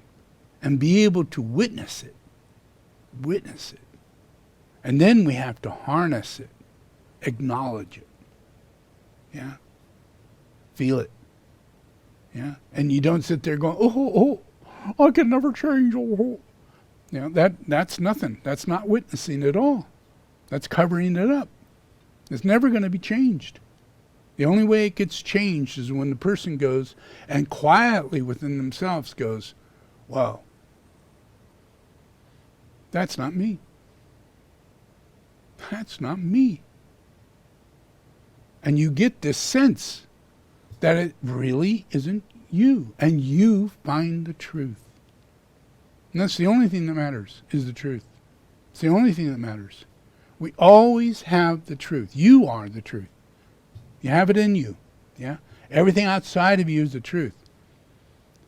S1: and be able to witness it. Witness it. And then we have to harness it, acknowledge it. Yeah? Feel it. Yeah? And you don't sit there going, I can never change. That's nothing. That's not witnessing at all. That's covering it up. It's never going to be changed. The only way it gets changed is when the person goes and quietly within themselves goes, wow, that's not me. That's not me. And you get this sense that it really isn't you. And you find the truth. And that's the only thing that matters, is the truth. It's the only thing that matters. We always have the truth. You are the truth. You have it in you. Yeah? Everything outside of you is the truth.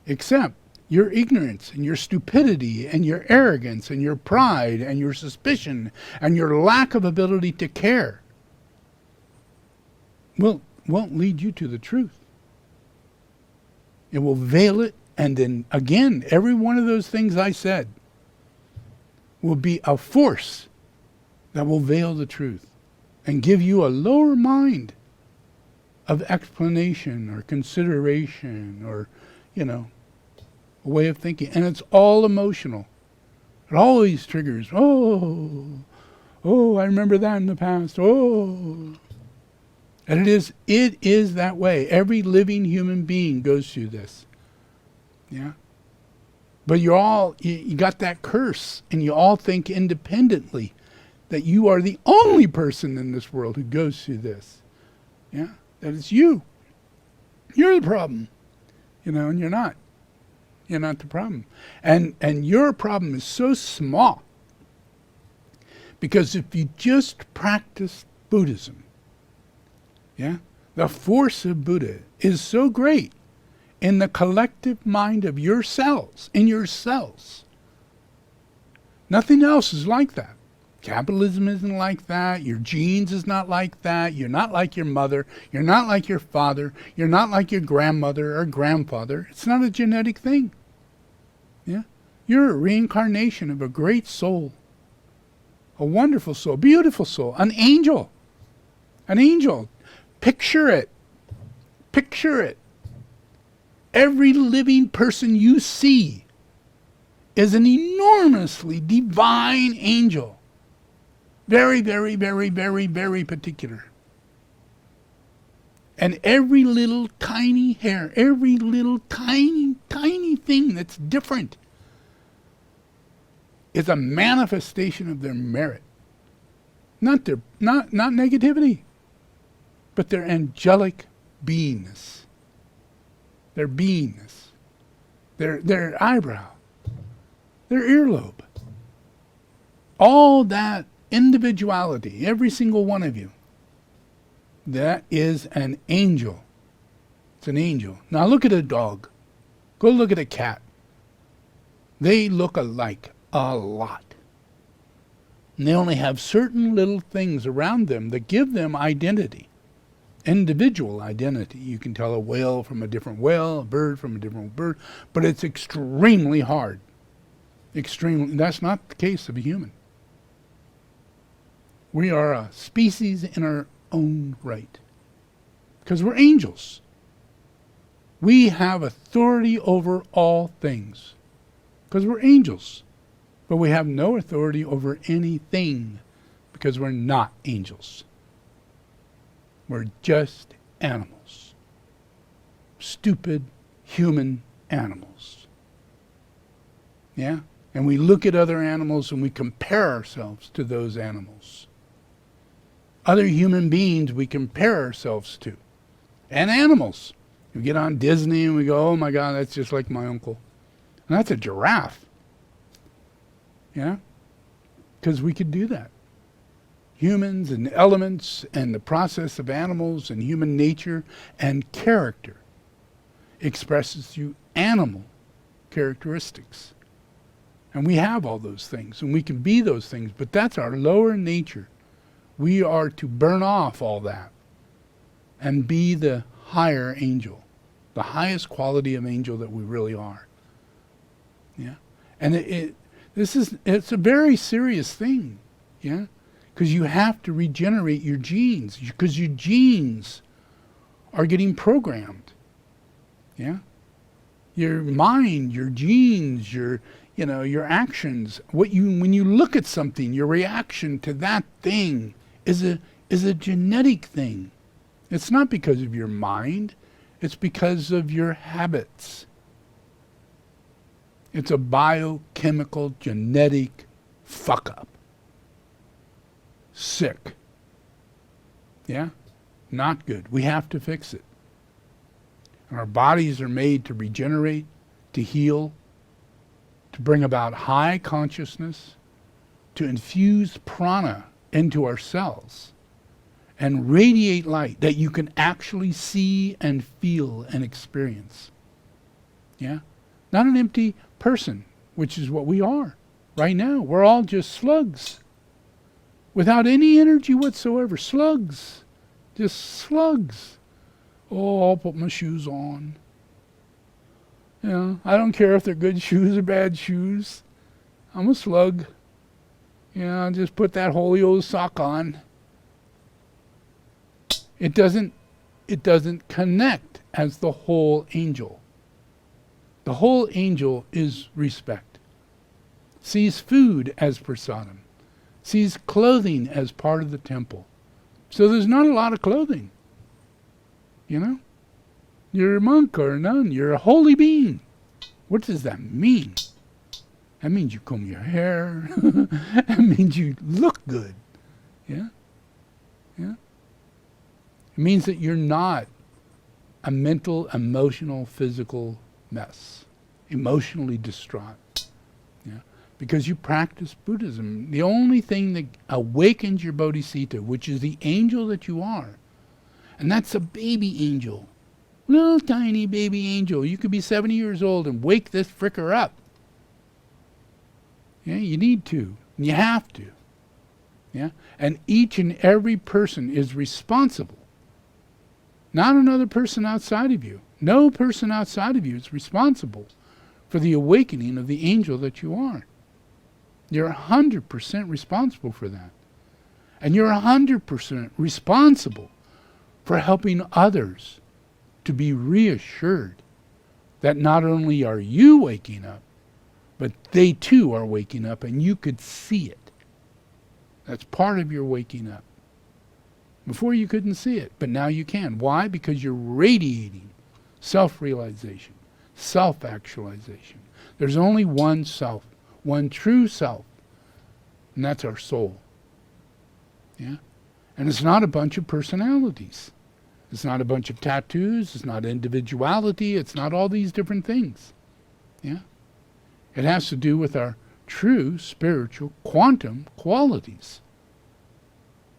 S1: Except your ignorance and your stupidity and your arrogance and your pride and your suspicion and your lack of ability to care won't lead you to the truth. It will veil it, and then again, every one of those things I said will be a force that will veil the truth and give you a lower mind of explanation or consideration or, a way of thinking. And it's all emotional. It always triggers, I remember that in the past. And it is that way. Every living human being goes through this. Yeah? But you got that curse, and you all think independently that you are the only person in this world who goes through this. Yeah? That it's you. You're the problem. And you're not. You're not the problem. And your problem is so small. Because if you just practice Buddhism, yeah, the force of Buddha is so great in the collective mind of your cells, in your cells. Nothing else is like that. Capitalism isn't like that. Your genes is not like that. You're not like your mother. You're not like your father. You're not like your grandmother or grandfather. It's not a genetic thing. Yeah? You're a reincarnation of a great soul. A wonderful soul. Beautiful soul. An angel. An angel. Picture it. Picture it. Every living person you see is an enormously divine angel. Very, very, very, very, very particular. And every little tiny hair, every little tiny, tiny thing that's different is a manifestation of their merit. Not negativity, but their angelic beingness. Their beingness. Their eyebrow. Their earlobe. All that individuality, every single one of you, that is an angel. It's an angel. Now look at a dog. Go look at a cat. They look alike a lot. And they only have certain little things around them that give them identity. Individual identity. You can tell a whale from a different whale, a bird from a different bird, but it's extremely hard. Extremely. That's not the case of a human. We are a species in our own right. Because we're angels. We have authority over all things. Because we're angels. But we have no authority over anything. Because we're not angels. We're just animals. Stupid, human animals. Yeah? And we look at other animals and we compare ourselves to those animals. Other human beings we compare ourselves to. And animals. We get on Disney and we go, oh my God, that's just like my uncle. And that's a giraffe. Yeah? Because we could do that. Humans and elements and the process of animals and human nature and character expresses through animal characteristics. And we have all those things and we can be those things, but that's our lower nature. We are to burn off all that and be the higher angel, the highest quality of angel that we really are. Yeah? And it's a very serious thing. Yeah? Because you have to regenerate your genes, because your genes are getting programmed. Yeah? Your mind, your genes, your actions, when you look at something, your reaction to that thing is a genetic thing. It's not because of your mind, it's because of your habits. It's a biochemical, genetic fuck-up. Sick. Yeah? Not good. We have to fix it. And our bodies are made to regenerate, to heal, to bring about high consciousness, to infuse prana into our cells, and radiate light that you can actually see and feel and experience. Yeah? Not an empty person, which is what we are right now. We're all just slugs. Without any energy whatsoever. Slugs. Just slugs. Oh, I'll put my shoes on. I don't care if they're good shoes or bad shoes. I'm a slug. I'll just put that holy old sock on. It doesn't connect as the whole angel. The whole angel is respect. Sees food as prasadam. Sees clothing as part of the temple. So there's not a lot of clothing. You're a monk or a nun. You're a holy being. What does that mean? That means you comb your hair. That means you look good. Yeah? Yeah? It means that you're not a mental, emotional, physical mess. Emotionally distraught. Yeah? Because you practice Buddhism. The only thing that awakens your bodhicitta, which is the angel that you are, and that's a baby angel. Little tiny baby angel. You could be 70 years old and wake this fricker up. Yeah, you need to. And you have to. Yeah? And each and every person is responsible. Not another person outside of you. No person outside of you is responsible for the awakening of the angel that you are. You're 100% responsible for that. And you're 100% responsible for helping others to be reassured that not only are you waking up, but they too are waking up and you could see it. That's part of your waking up. Before you couldn't see it, but now you can. Why? Because you're radiating self-realization, self-actualization. There's only one self, one true self, and that's our soul. Yeah? And it's not a bunch of personalities. It's not a bunch of tattoos. It's not individuality. It's not all these different things. Yeah? It has to do with our true spiritual quantum qualities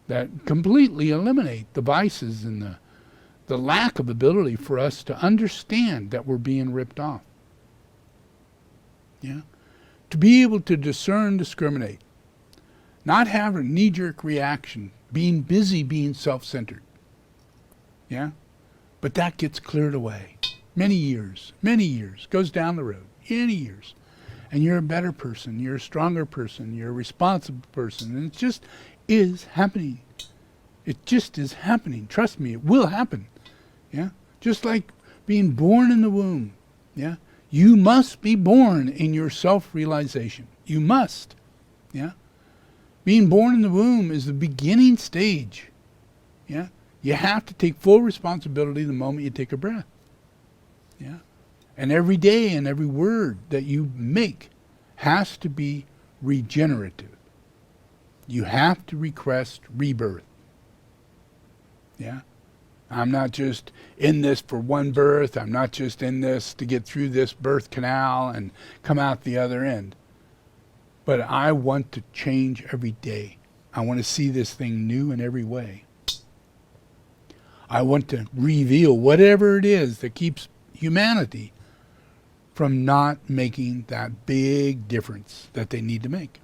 S1: that completely eliminate the vices and the lack of ability for us to understand that we're being ripped off. Yeah? To be able to discern, discriminate. Not have a knee-jerk reaction, being busy being self-centered. Yeah? But that gets cleared away. Many years, goes down the road, many years. And you're a better person, you're a stronger person, you're a responsible person, and it just is happening. It just is happening. Trust me, it will happen. Yeah? Just like being born in the womb. Yeah? You must be born in your self-realization. You must. Yeah? Being born in the womb is the beginning stage. Yeah? You have to take full responsibility the moment you take a breath. Yeah? And every day and every word that you make has to be regenerative. You have to request rebirth. Yeah? I'm not just in this for one birth. I'm not just in this to get through this birth canal and come out the other end. But I want to change every day. I want to see this thing new in every way. I want to reveal whatever it is that keeps humanity from not making that big difference that they need to make.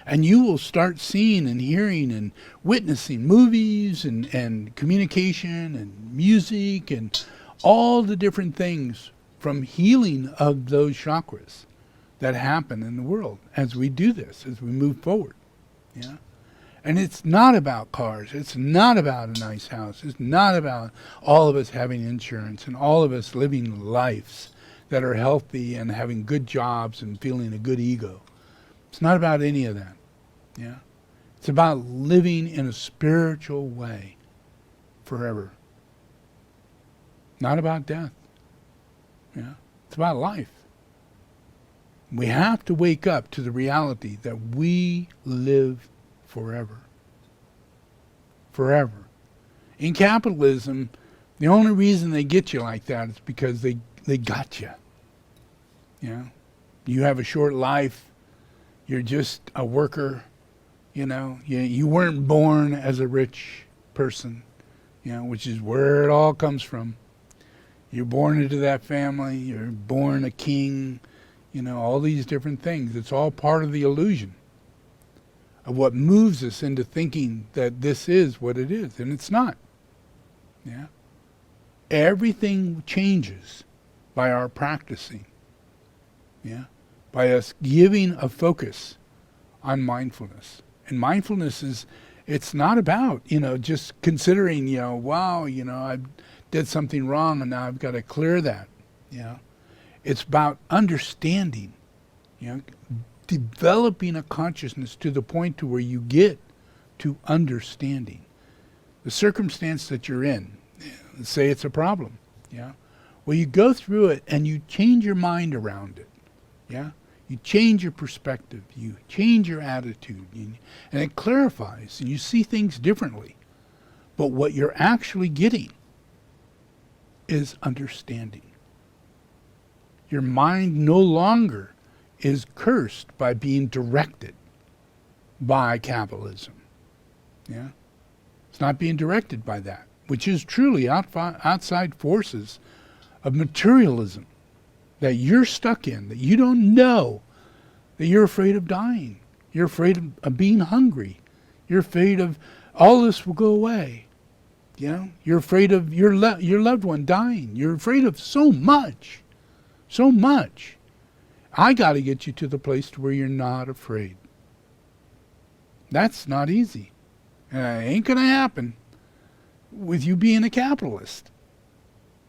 S1: And you will start seeing and hearing and witnessing movies and communication and music and all the different things from healing of those chakras that happen in the world as we do this, as we move forward. Yeah? And it's not about cars. It's not about a nice house. It's not about all of us having insurance and all of us living lives that are healthy and having good jobs and feeling a good ego. It's not about any of that. Yeah? It's about living in a spiritual way forever. Not about death. Yeah? It's about life. We have to wake up to the reality that we live forever. Forever. In capitalism, the only reason they get you like that is because they got you. Yeah? You have a short life. You're just a worker. You weren't born as a rich person, which is where it all comes from. You're born into that family. You're born a king. All these different things. It's all part of the illusion of what moves us into thinking that this is what it is, and it's not. Yeah? Everything changes by our practicing. Yeah? By us giving a focus on mindfulness. And mindfulness it's not about, just considering, wow, I did something wrong and now I've got to clear that. It's about understanding, developing a consciousness to the point to where you get to understanding the circumstance that you're in. Say it's a problem. Well, you go through it and you change your mind around it. You change your perspective. You change your attitude. And it clarifies and you see things differently. But what you're actually getting is understanding. Your mind no longer is cursed by being directed by capitalism. It's not being directed by that, which is truly outside forces of materialism that you're stuck in, that you don't know, that you're afraid of dying. You're afraid of being hungry. You're afraid of all this will go away. You're afraid of your loved one dying. You're afraid of so much. So much. I got to get you to the place to where you're not afraid. That's not easy. And it ain't going to happen with you being a capitalist.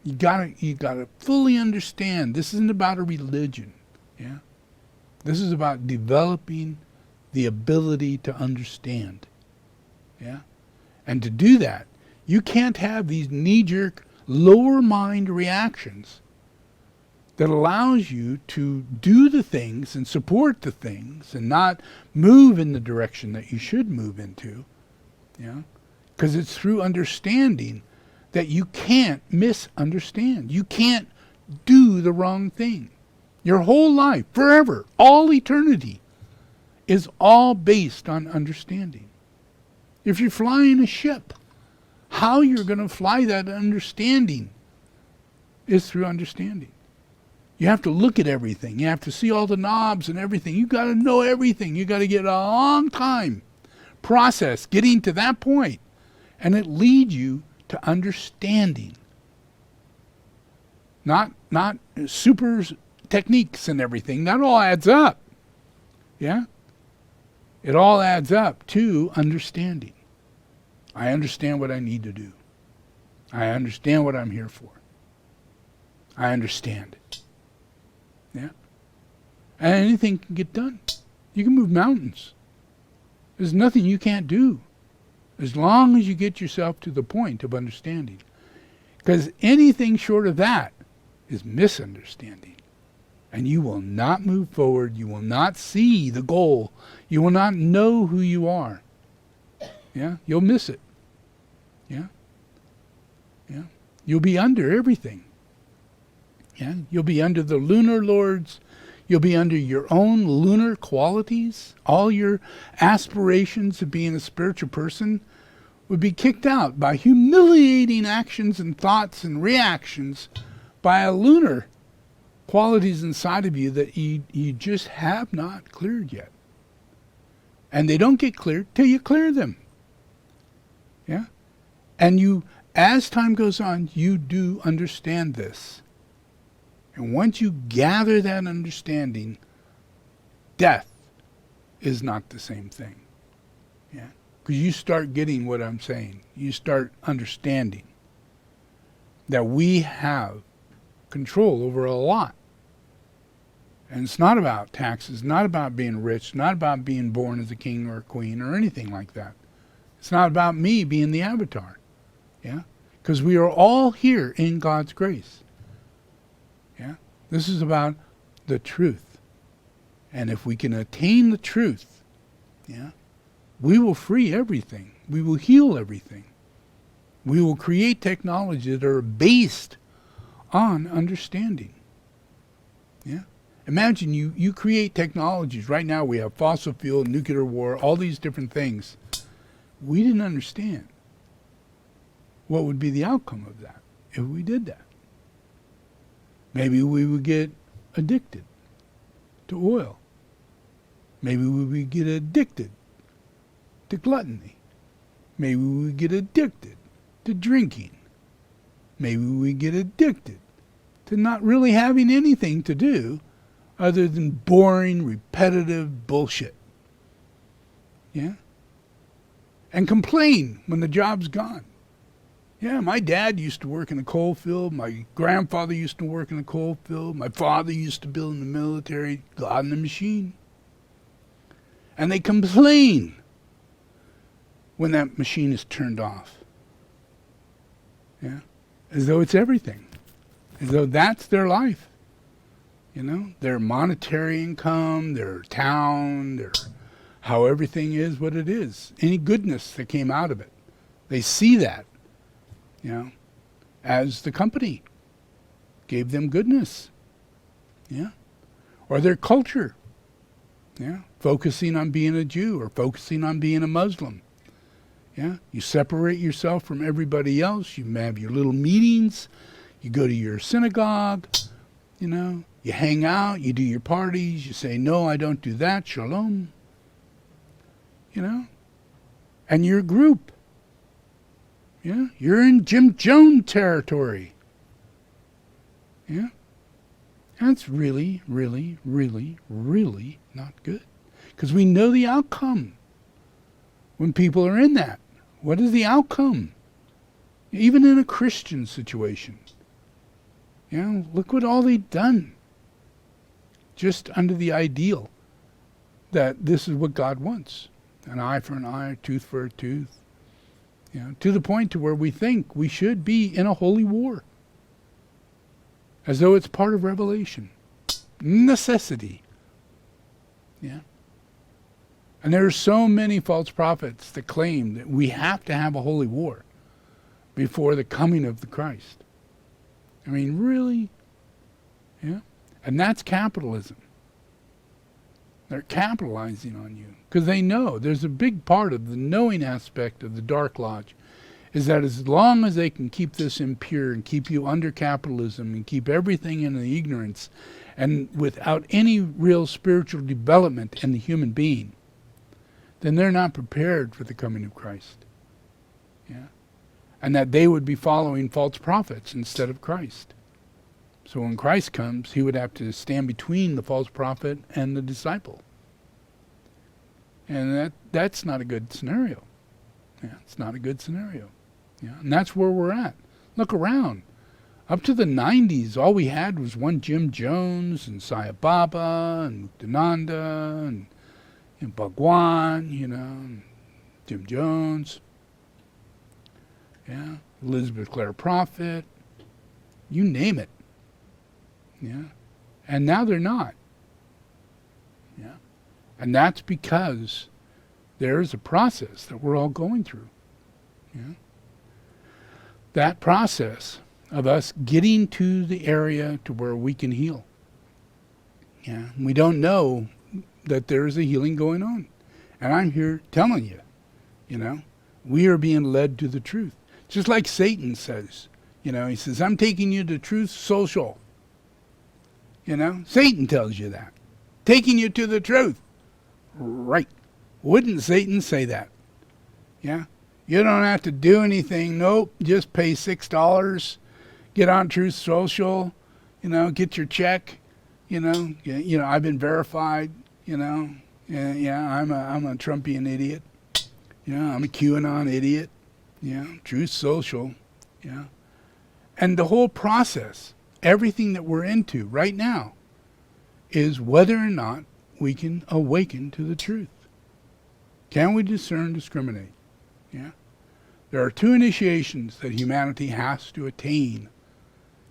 S1: You gotta fully understand this isn't about a religion. This is about developing the ability to understand. And to do that, you can't have these knee-jerk lower mind reactions that allows you to do the things and support the things and not move in the direction that you should move into. Because it's through understanding that you can't misunderstand. You can't do the wrong thing. Your whole life, forever, all eternity, is all based on understanding. If you're flying a ship, how you're going to fly that understanding is through understanding. You have to look at everything. You have to see all the knobs and everything. You got to know everything. You got to get a long time process getting to that point, and it leads you to understanding. Not super techniques and everything. That all adds up. It all adds up to understanding. I understand what I need to do. I understand what I'm here for. I understand it. And anything can get done. You can move mountains. There's nothing you can't do as long as you get yourself to the point of understanding. Because anything short of that is misunderstanding. And you will not move forward. You will not see the goal. You will not know who you are. Yeah? You'll miss it. Yeah? Yeah? You'll be under everything. Yeah? You'll be under the lunar lords. You'll be under your own lunar qualities. All your aspirations of being a spiritual person would be kicked out by humiliating actions and thoughts and reactions by a lunar qualities inside of you that you just have not cleared yet. And they don't get cleared till you clear them. Yeah? And you, as time goes on, you do understand this. And once you gather that understanding, death is not the same thing. Yeah? Because you start getting what I'm saying. You start understanding that we have control over a lot. And it's not about taxes, not about being rich, not about being born as a king or a queen or anything like that. It's not about me being the avatar. Yeah? Because we are all here in God's grace. Yeah? This is about the truth. And if we can attain the truth, yeah, we will free everything. We will heal everything. We will create technologies that are based on understanding. Yeah? Imagine you create technologies. Right now we have fossil fuel, nuclear war, all these different things. We didn't understand what would be the outcome of that if we did that. Maybe we would get addicted to oil. Maybe we would get addicted to gluttony. Maybe we would get addicted to drinking. Maybe we get addicted to not really having anything to do other than boring, repetitive bullshit. Yeah? And complain when the job's gone. Yeah, my dad used to work in the coal field. My grandfather used to work in the coal field. My father used to build in the military. God in the machine. And they complain when that machine is turned off. Yeah? As though it's everything. As though that's their life. You know, their monetary income, their town, their how everything is what it is. Any goodness that came out of it. They see that, you know, as the company gave them goodness. Yeah. Or their culture. Yeah. Focusing on being a Jew or focusing on being a Muslim. Yeah. You separate yourself from everybody else. You have your little meetings. You go to your synagogue. You know. You hang out, you do your parties, you say, no, I don't do that, shalom. You know? And your group. Yeah? You're in Jim Jones territory. Yeah? That's really, really, really, really not good. Because we know the outcome when people are in that. What is the outcome? Even in a Christian situation. You know, look what all they've done. Just under the ideal that this is what God wants. An eye for an eye, a tooth for a tooth. You know, to the point to where we think we should be in a holy war. As though it's part of revelation. Necessity. Yeah. And there are so many false prophets that claim that we have to have a holy war before the coming of the Christ. I mean, really? Yeah. And that's capitalism. They're capitalizing on you. Because they know there's a big part of the knowing aspect of the Dark Lodge is that as long as they can keep this impure and keep you under capitalism and keep everything in the ignorance and without any real spiritual development in the human being, then they're not prepared for the coming of Christ. Yeah. And that they would be following false prophets instead of Christ. So when Christ comes, he would have to stand between the false prophet and the disciple. And that's not a good scenario. Yeah, it's not a good scenario. Yeah, and that's where we're at. Look around. Up to the 90s, all we had was one Jim Jones and Sai Baba and Muktananda and Bhagwan, you know, and Jim Jones. Yeah, Elizabeth Clare Prophet. You name it. Yeah. And now they're not. Yeah. And that's because there's a process that we're all going through. Yeah. That process of us getting to the area to where we can heal. Yeah. We don't know that there is a healing going on. And I'm here telling you, we are being led to the truth. Just like Satan says, he says, I'm taking you to truth social. Satan tells you that. Taking you to the truth. Right. Wouldn't Satan say that? Yeah. You don't have to do anything. Nope. Just pay $6. Get on Truth Social. Get your check. I've been verified. Yeah, I'm a Trumpian idiot. I'm a QAnon idiot. Yeah, Truth Social. Yeah. And the whole process, everything that we're into right now, is whether or not we can awaken to the truth. Can we discern, discriminate? Yeah. There are 2 initiations that humanity has to attain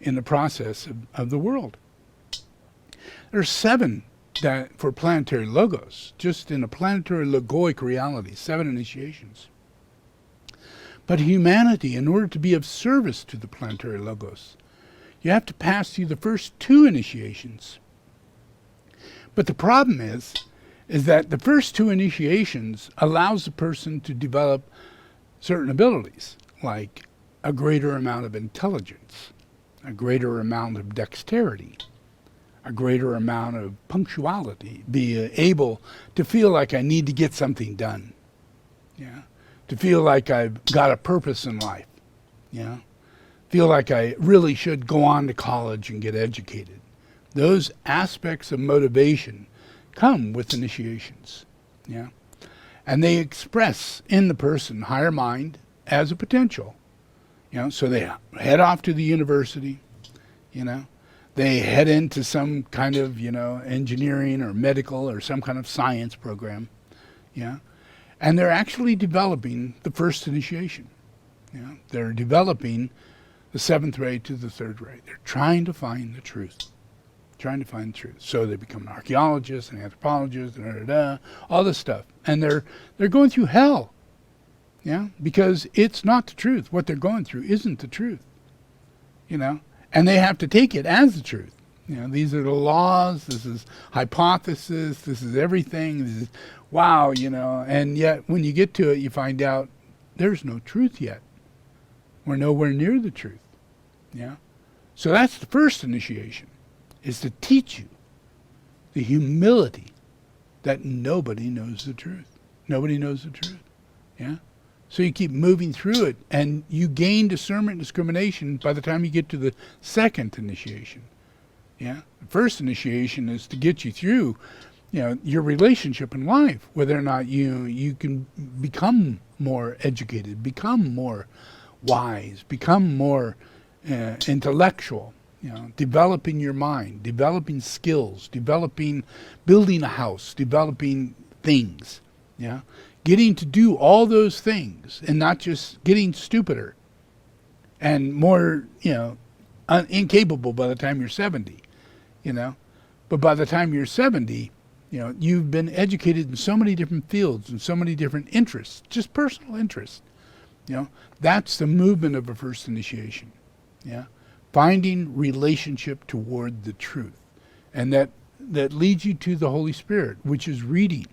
S1: in the process of the world. There are 7 that for planetary logos, just in a planetary logoic reality, 7 initiations. But humanity, in order to be of service to the planetary logos, you have to pass through the first 2 initiations. But the problem is that the first 2 initiations allows the person to develop certain abilities, like a greater amount of intelligence, a greater amount of dexterity, a greater amount of punctuality, be able to feel like I need to get something done, to feel like I've got a purpose in life, feel like I really should go on to college and get educated. Those aspects of motivation come with initiations, and they express in the person higher mind as a potential, so they head off to the university, they head into some kind of, engineering or medical or some kind of science program, and they're actually developing the first initiation. They're developing the 7th ray to the 3rd ray. They're trying to find the truth. So they become an archaeologist, an anthropologist, and all this stuff. And they're going through hell, because it's not the truth. What they're going through isn't the truth, and they have to take it as the truth. These are the laws, this is hypothesis, this is everything, this is, wow, and yet when you get to it, you find out there's no truth yet. We're nowhere near the truth, So that's the first initiation, is to teach you the humility that nobody knows the truth. Nobody knows the truth, So you keep moving through it, and you gain discernment and discrimination by the time you get to the 2nd initiation. The first initiation is to get you through, your relationship in life, whether or not you can become more educated, become more wise, become more intellectual, developing your mind, developing skills, building a house, developing things, getting to do all those things and not just getting stupider and more, incapable by the time you're 70, But by the time you're 70, you've been educated in so many different fields and so many different interests, just personal interests. That's the movement of a first initiation. Finding relationship toward the truth. And that leads you to the Holy Spirit, which is reading,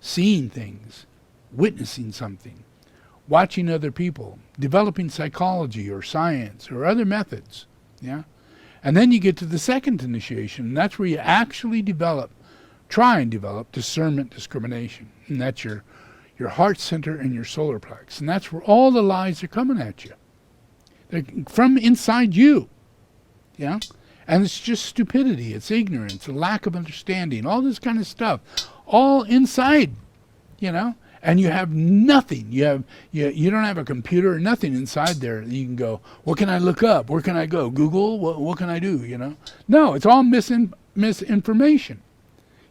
S1: seeing things, witnessing something, watching other people, developing psychology or science or other methods, And then you get to the 2nd initiation, and that's where you actually try and develop discernment, discrimination. And that's your heart center and your solar plex. And that's where all the lies are coming at you. They're from inside you, And it's just stupidity, it's ignorance, a lack of understanding, all this kind of stuff, all inside, And you have nothing. You don't have a computer or nothing inside there. You can go, what can I look up? Where can I go? Google? What can I do? No, it's all misinformation.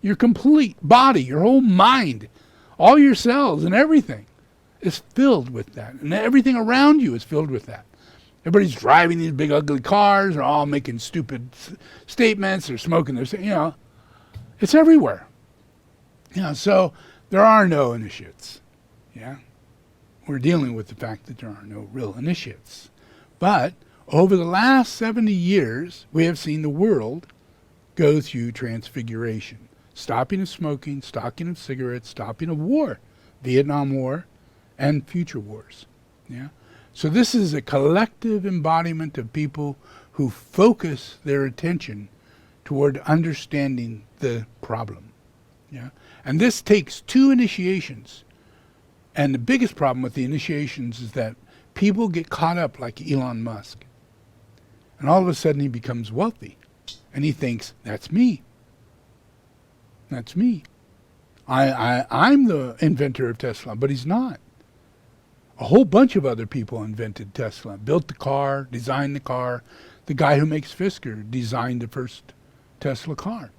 S1: Your complete body, your whole mind, all your cells and everything is filled with that. And everything around you is filled with that. Everybody's driving these big ugly cars. They're all making stupid statements. They're smoking. It's everywhere. So there are no initiates. Yeah, we're dealing with the fact that there are no real initiates. But over the last 70 years, we have seen the world go through transfiguration. Stopping of smoking, stopping of cigarettes, stopping of war, Vietnam War, and future wars. Yeah. So this is a collective embodiment of people who focus their attention toward understanding the problem. Yeah. And this takes 2 initiations. And the biggest problem with the initiations is that people get caught up like Elon Musk. And all of a sudden he becomes wealthy. And he thinks, that's me. That's me. I'm the inventor of Tesla, but he's not. A whole bunch of other people invented Tesla, built the car, designed the car. The guy who makes Fisker designed the first Tesla car,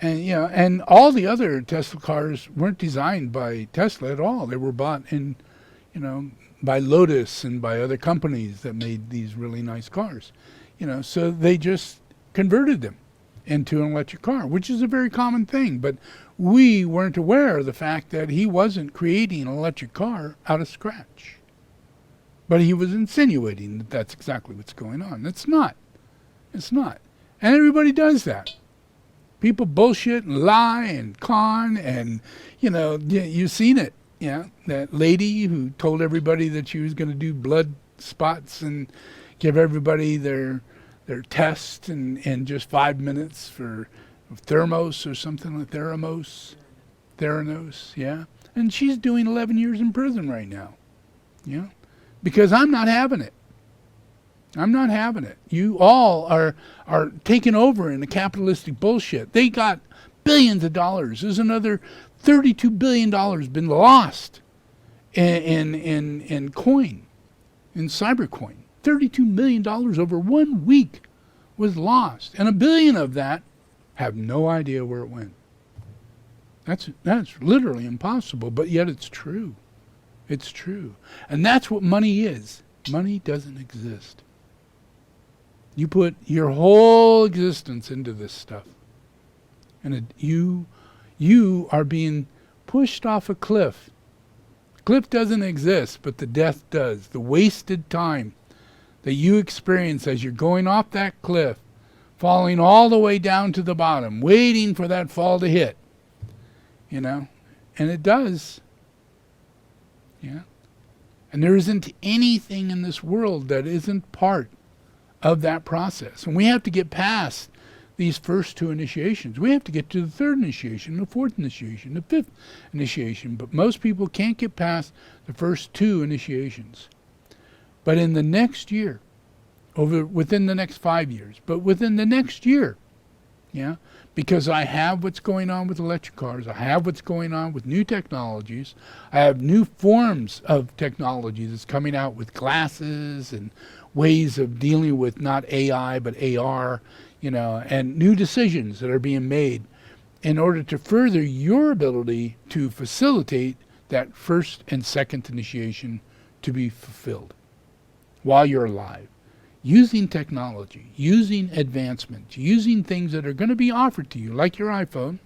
S1: And all the other Tesla cars weren't designed by Tesla at all. They were bought in, by Lotus and by other companies that made these really nice cars. So they just converted them into an electric car, which is a very common thing. But we weren't aware of the fact that he wasn't creating an electric car out of scratch. But he was insinuating that that's exactly what's going on. It's not. It's not. And everybody does that. People bullshit and lie and con and, you've seen it. That lady who told everybody that she was going to do blood spots and give everybody their test in just 5 minutes for Theranos or something like Theranos, yeah. And she's doing 11 years in prison right now, because I'm not having it. I'm not having it. You all are taking over in the capitalistic bullshit. They got billions of dollars. There's another $32 billion been lost in coin, in cybercoin. $32 million over 1 week was lost. And $1 billion of that have no idea where it went. That's literally impossible, but yet it's true. It's true. And that's what money is. Money doesn't exist. You put your whole existence into this stuff. And you are being pushed off a cliff. Cliff doesn't exist, but the death does. The wasted time that you experience as you're going off that cliff, falling all the way down to the bottom, waiting for that fall to hit. And it does. Yeah. And there isn't anything in this world that isn't part of that process. And we have to get past these first 2 initiations. We have to get to the 3rd initiation, the 4th initiation, the 5th initiation. But most people can't get past the first 2 initiations. But in the next year, within the next 5 years, but within the next year, because I have what's going on with electric cars, I have what's going on with new technologies, I have new forms of technology that's coming out with glasses and ways of dealing with not AI but AR, and new decisions that are being made in order to further your ability to facilitate that first and second initiation to be fulfilled while you're alive. Using technology, using advancement, using things that are going to be offered to you, like your iPhone.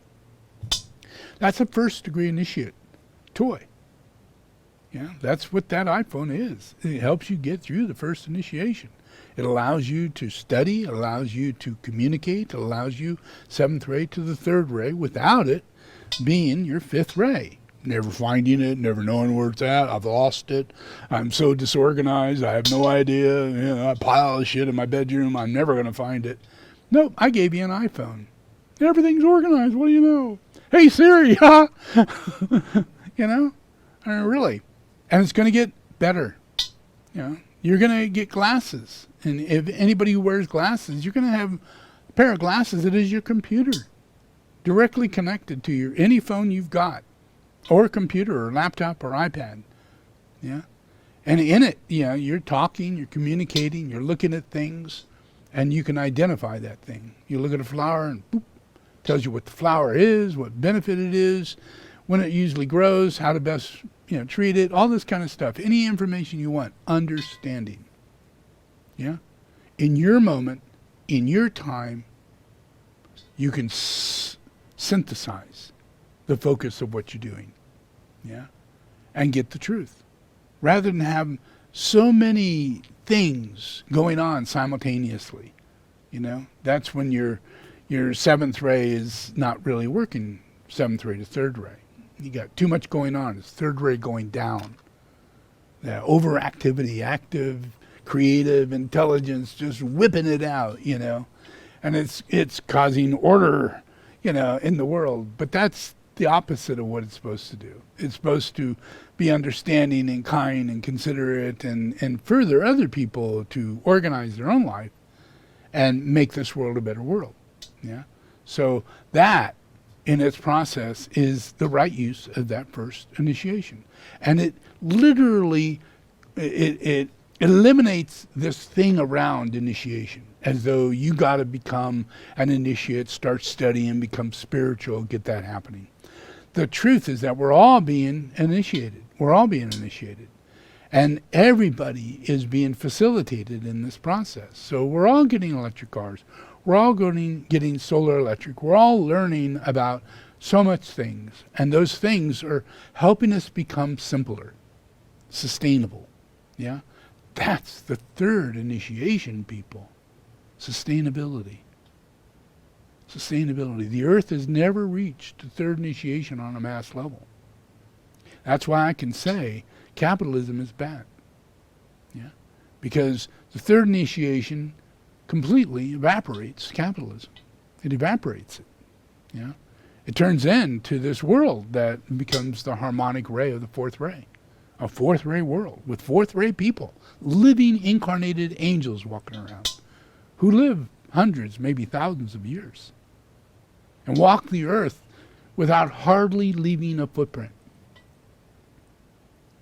S1: That's a first degree initiate toy. That's what that iPhone is. It helps you get through the first initiation. It allows you to study, it allows you to communicate, it allows you 7th ray to the 3rd ray without it being your 5th ray. Never finding it, never knowing where it's at. I've lost it. I'm so disorganized. I have no idea. I pile of shit in my bedroom. I'm never going to find it. Nope, I gave you an iPhone. Everything's organized. What do you know? Hey, Siri, huh? Really. And it's going to get better. You're going to get glasses. And if anybody who wears glasses, you're going to have a pair of glasses that is your computer. Directly connected to any phone you've got. Or a computer or laptop or iPad. And in it, you're talking, you're communicating, you're looking at things, and you can identify that thing. You look at a flower and boop, tells you what the flower is, what benefit it is, when it usually grows, how to best treat it, all this kind of stuff. Any information you want, understanding. Yeah? In your moment, in your time, you can synthesize the focus of what you're doing. Yeah? And get the truth. Rather than have so many things going on simultaneously. You know? That's when your seventh ray is not really working, seventh ray to third ray. You got too much going on. It's third ray going down. Overactivity, active, creative intelligence, just whipping it out, you know. And it's causing order, you know, in the world. But that's the opposite of what it's supposed to do. It's supposed to be understanding and kind and considerate and further other people to organize their own life and make this world a better world. Yeah. So that, in its process, is the right use of that first initiation. And it literally, it eliminates this thing around initiation, as though you got to become an initiate, start studying, become spiritual, get that happening. The truth is that we're all being initiated. We're all being initiated. And everybody is being facilitated in this process. So we're all getting electric cars. We're all getting solar electric. We're all learning about so much things. And those things are helping us become simpler, sustainable. Yeah? That's the third initiation, people. Sustainability. Sustainability. The earth has never reached the third initiation on a mass level. That's why I can say capitalism is bad. Yeah? Because the third initiation completely evaporates capitalism. It evaporates it. Yeah? It turns into this world that becomes the harmonic ray of the fourth ray. A fourth ray world with fourth ray people, living incarnated angels walking around who live hundreds, maybe thousands of years and walk the earth without hardly leaving a footprint.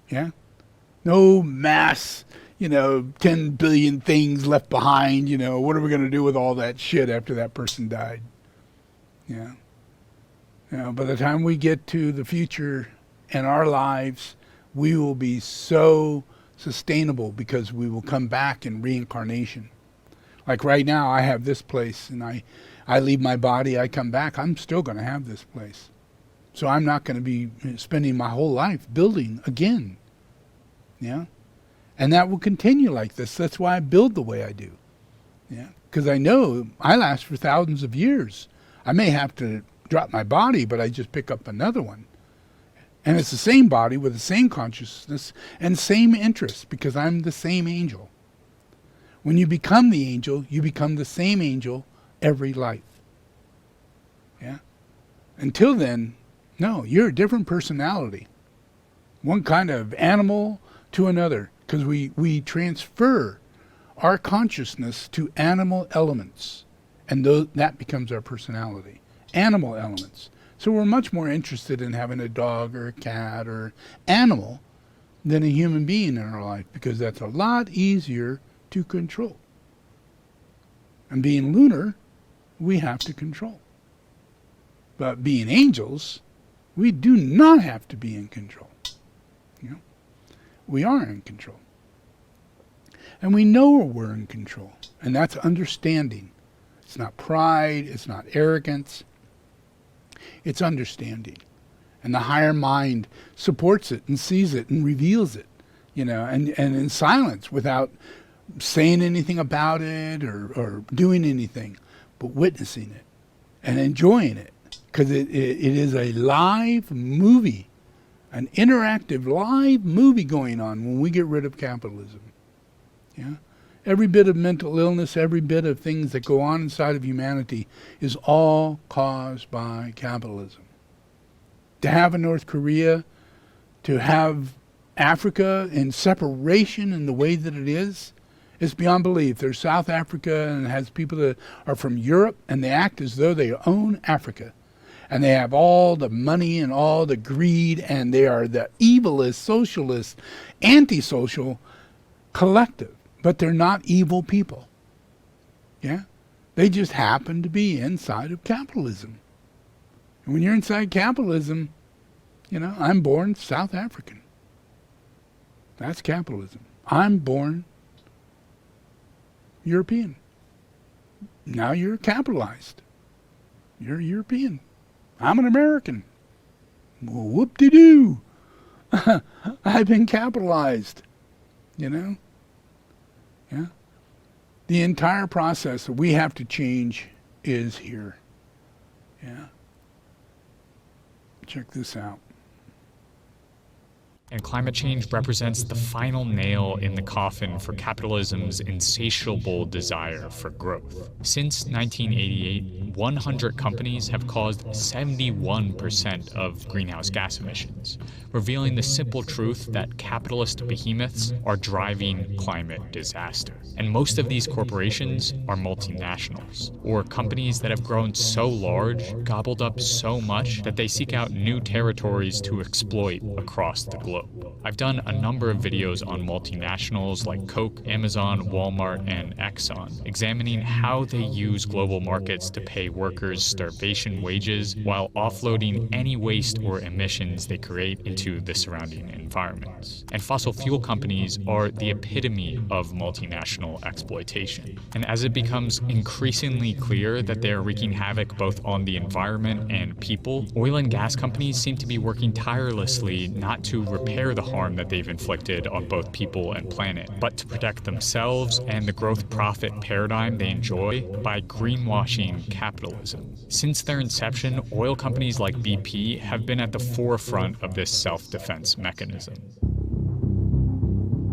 S1: Yeah? No mass, 10 billion things left behind, what are we going to do with all that shit after that person died? Yeah. By the time we get to the future and our lives, we will be so sustainable because we will come back in reincarnation. Like right now, I have this place and I leave my body, I come back, I'm still going to have this place. So I'm not going to be spending my whole life building again. Yeah? And that will continue like this. That's why I build the way I do. Yeah? Because I know I last for thousands of years. I may have to drop my body, but I just pick up another one. And it's the same body with the same consciousness and same interests because I'm the same angel. When you become the angel, you become the same angel every life. Yeah? Until then, no, you're a different personality. One kind of animal to another, because we transfer our consciousness to animal elements, and that becomes our personality. Animal elements. So we're much more interested in having a dog or a cat or animal than a human being in our life, because that's a lot easier to control. And being lunar, we have to control. But being angels, we do not have to be in control. We are in control. And we know we're in control. And that's understanding. It's not pride, it's not arrogance. It's understanding. And the higher mind supports it and sees it and reveals it, and in silence without saying anything about it or doing anything, but witnessing it and enjoying it. Because it is a live movie, an interactive live movie going on when we get rid of capitalism. Yeah? Every bit of mental illness, every bit of things that go on inside of humanity is all caused by capitalism. To have a North Korea, to have Africa in separation in the way that it is beyond belief. There's South Africa and it has people that are from Europe and they act as though they own Africa. And they have all the money and all the greed and they are the evilest, socialist, antisocial collective. But they're not evil people. Yeah? They just happen to be inside of capitalism. And when you're inside capitalism, I'm born South African. That's capitalism. I'm born European. Now you're capitalized. You're European. I'm an American. Well, whoop-de-doo. I've been capitalized. You know? Yeah. The entire process that we have to change is here. Yeah. Check this out.
S2: And climate change represents the final nail in the coffin for capitalism's insatiable desire for growth. Since 1988, 100 companies have caused 71% of greenhouse gas emissions, revealing the simple truth that capitalist behemoths are driving climate disaster. And most of these corporations are multinationals, or companies that have grown so large, gobbled up so much, that they seek out new territories to exploit across the globe. I've done a number of videos on multinationals like Coke, Amazon, Walmart, and Exxon, examining how they use global markets to pay workers starvation wages while offloading any waste or emissions they create into the surrounding environments. And fossil fuel companies are the epitome of multinational exploitation. And as it becomes increasingly clear that they are wreaking havoc both on the environment and people, oil and gas companies seem to be working tirelessly not to repair the harm that they've inflicted on both people and planet, but to protect themselves and the growth profit paradigm they enjoy by greenwashing capitalism. Since their inception, oil companies like BP have been at the forefront of this self-defense mechanism.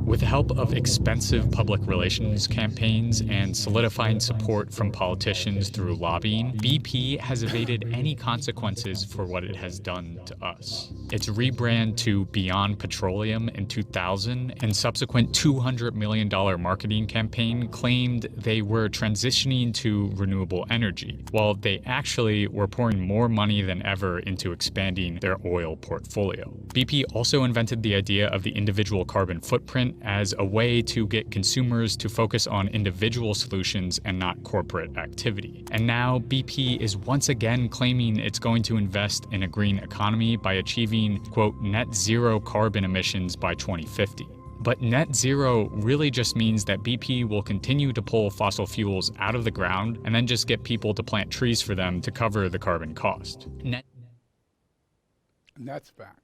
S2: With the help of expensive public relations campaigns and solidifying support from politicians through lobbying, BP has evaded any consequences for what it has done to us. Its rebrand to Beyond Petroleum in 2000 and subsequent $200 million marketing campaign claimed they were transitioning to renewable energy, while they actually were pouring more money than ever into expanding their oil portfolio. BP also invented the idea of the individual carbon footprint as a way to get consumers to focus on individual solutions and not corporate activity. And now BP is once again claiming it's going to invest in a green economy by achieving, quote, net zero carbon emissions by 2050. But net zero really just means that BP will continue to pull fossil fuels out of the ground and then just get people to plant trees for them to cover the carbon cost.
S1: And that's fact.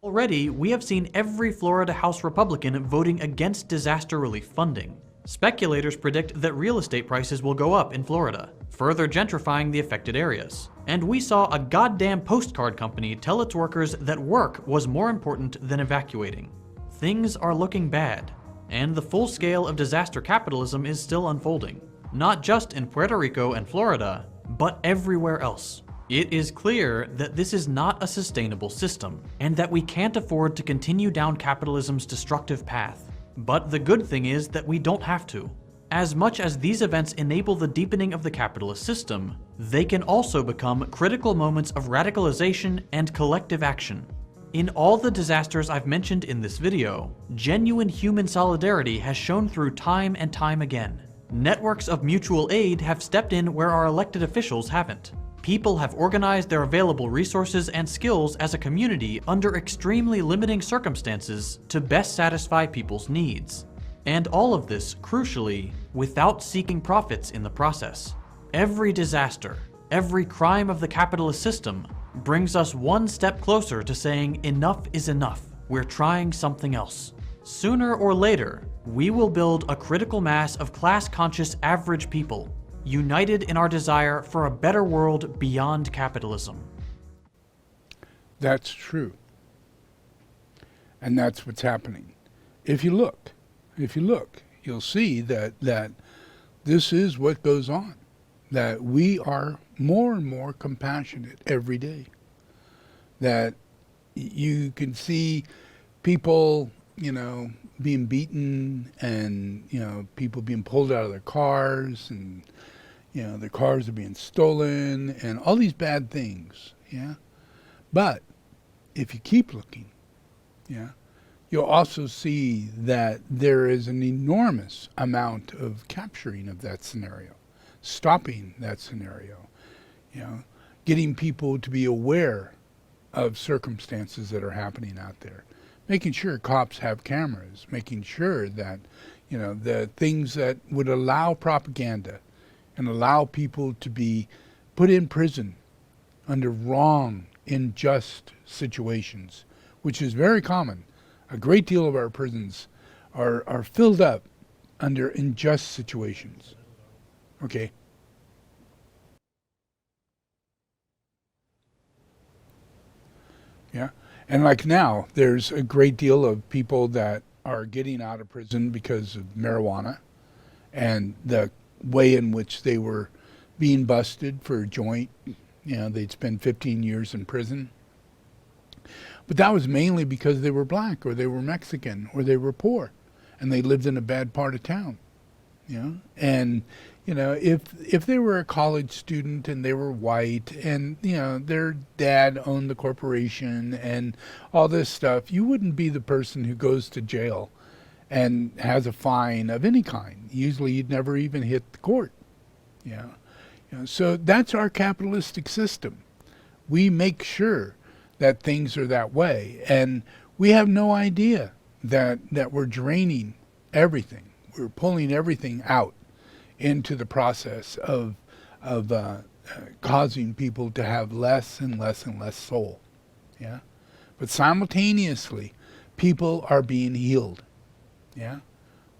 S3: Already, we have seen every Florida House Republican voting against disaster relief funding. Speculators predict that real estate prices will go up in Florida, further gentrifying the affected areas. And we saw a goddamn postcard company tell its workers that work was more important than evacuating. Things are looking bad, and the full scale of disaster capitalism is still unfolding. Not just in Puerto Rico and Florida, but everywhere else. It is clear that this is not a sustainable system, and that we can't afford to continue down capitalism's destructive path. But the good thing is that we don't have to. As much as these events enable the deepening of the capitalist system, they can also become critical moments of radicalization and collective action. In all the disasters I've mentioned in this video, genuine human solidarity has shown through time and time again. Networks of mutual aid have stepped in where our elected officials haven't. People have organized their available resources and skills as a community under extremely limiting circumstances to best satisfy people's needs. And all of this, crucially, without seeking profits in the process. Every disaster, every crime of the capitalist system brings us one step closer to saying enough is enough. We're trying something else. Sooner or later, we will build a critical mass of class-conscious average people, united in our desire for a better world beyond capitalism.
S1: That's true. And that's what's happening. If you look, you'll see that this is what goes on. That we are more and more compassionate every day. That you can see people, being beaten and, people being pulled out of their cars and, their cars are being stolen and all these bad things, yeah? But if you keep looking, yeah, you'll also see that there is an enormous amount of capturing of that scenario, stopping that scenario, getting people to be aware of circumstances that are happening out there. Making sure cops have cameras, making sure that, the things that would allow propaganda and allow people to be put in prison under wrong, unjust situations, which is very common. A great deal of our prisons are filled up under unjust situations. Okay? Yeah? And like now, there's a great deal of people that are getting out of prison because of marijuana and the way in which they were being busted for a joint. They'd spend 15 years in prison. But that was mainly because they were black or they were Mexican or they were poor and they lived in a bad part of town. And if they were a college student and they were white and their dad owned the corporation and all this stuff, you wouldn't be the person who goes to jail and has a fine of any kind. Usually you'd never even hit the court. So that's our capitalistic system. We make sure that things are that way, and we have no idea that we're draining everything. We're pulling everything out into the process of causing people to have less and less and less soul. But simultaneously, people are being healed.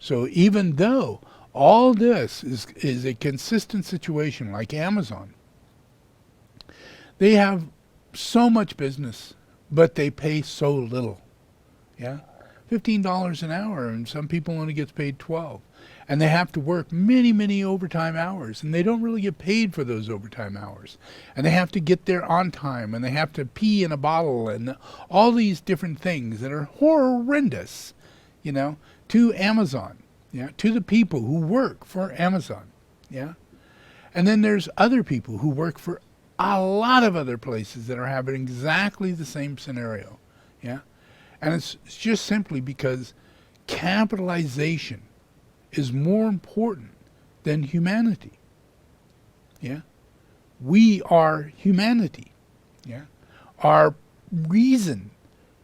S1: So even though all this is a consistent situation, like Amazon, they have so much business, but they pay so little. $15 an hour, and some people only get paid $12. And they have to work many, many overtime hours, and they don't really get paid for those overtime hours. And they have to get there on time, and they have to pee in a bottle, and all these different things that are horrendous, to Amazon, to the people who work for Amazon. And then there's other people who work for a lot of other places that are having exactly the same scenario. And it's just simply because capitalization is more important than humanity. We are humanity. Our reason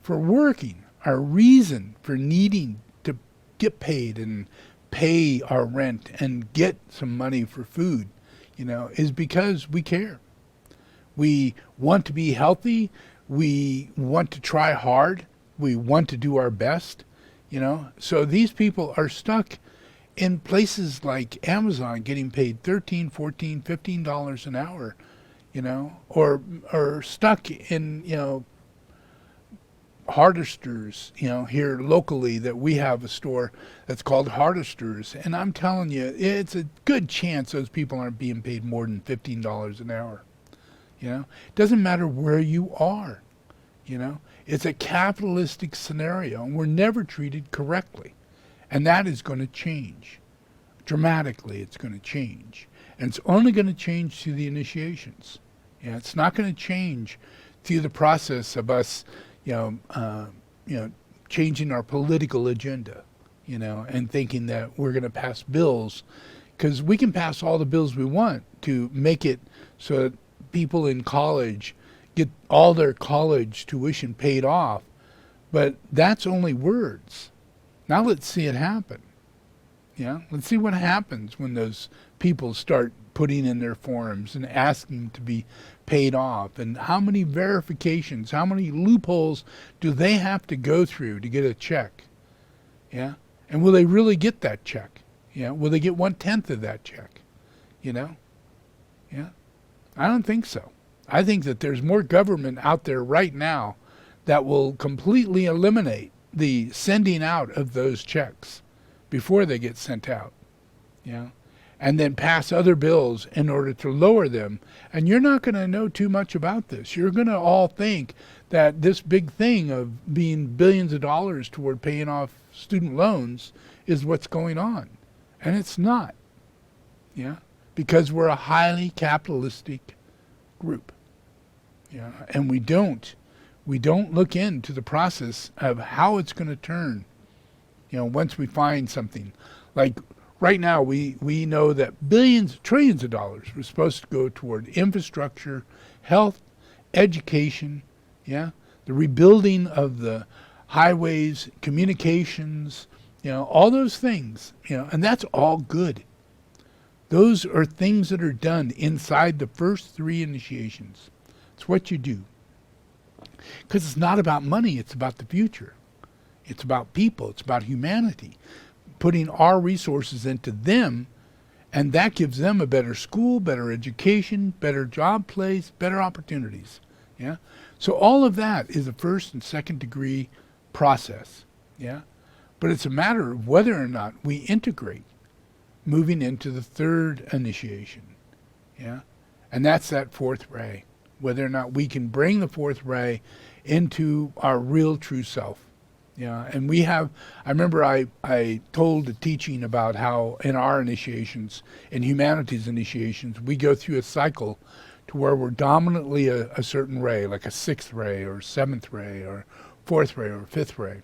S1: for working, our reason for needing to get paid and pay our rent and get some money for food, is because we care. We want to be healthy. We want to try hard. We want to do our best, So these people are stuck in places like Amazon getting paid $13, $14, $15 an hour, or stuck in, Hardesters, here locally, that we have a store that's called Hardesters. And I'm telling you, it's a good chance those people aren't being paid more than $15 an hour. It doesn't matter where you are. It's a capitalistic scenario, and we're never treated correctly. And that is going to change. Dramatically, it's going to change. And it's only going to change through the initiations. It's not going to change through the process of us, changing our political agenda, and thinking that we're going to pass bills. Because we can pass all the bills we want to make it so that people in college get all their college tuition paid off, but that's only words. Now let's see it happen. Let's see what happens when those people start putting in their forms and asking to be paid off, and how many verifications, how many loopholes do they have to go through to get a check? And will they really get that check? Will they get 1/10 of that check? I don't think so. I think that there's more government out there right now that will completely eliminate the sending out of those checks before they get sent out, and then pass other bills in order to lower them. And you're not going to know too much about this. You're going to all think that this big thing of being billions of dollars toward paying off student loans is what's going on. And it's not, because we're a highly capitalistic group. And we don't look into the process of how it's going to turn, once we find something. Like right now, we know that billions, trillions of dollars were supposed to go toward infrastructure, health, education, Yeah, the rebuilding of the highways, communications, all those things, and that's all good. Those are things that are done inside the first 3 initiations. It's what you do. Because it's not about money, it's about the future. It's about people, it's about humanity. Putting our resources into them, and that gives them a better school, better education, better job place, better opportunities. Yeah? So all of that is a first and second degree process. Yeah? But it's a matter of whether or not we integrate moving into the 3rd initiation. Yeah? And that's that 4th ray. Whether or not we can bring the 4th ray into our real true self. Yeah, and we have, I remember I told a teaching about how in our initiations, in humanities initiations, we go through a cycle to where we're dominantly a certain ray, like a 6th ray or 7th ray or 4th ray or 5th ray.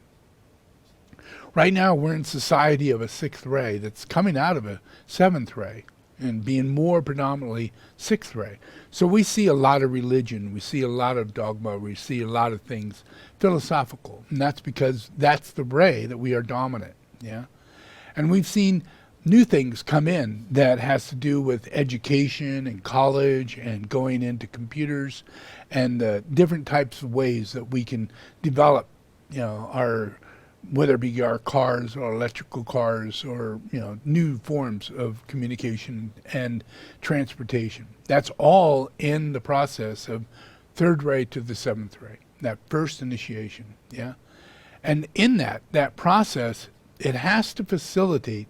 S1: Right now we're in society of a 6th ray that's coming out of a 7th ray and being more predominantly 6th ray. So we see a lot of religion, we see a lot of dogma, we see a lot of things philosophical, and that's because that's the ray that we are dominant. Yeah, and we've seen new things come in that has to do with education and college and going into computers and different types of ways that we can develop, our, whether it be our cars or electrical cars or, new forms of communication and transportation. That's all in the process of 3rd ray to the 7th ray, that first initiation. Yeah. And in that process, it has to facilitate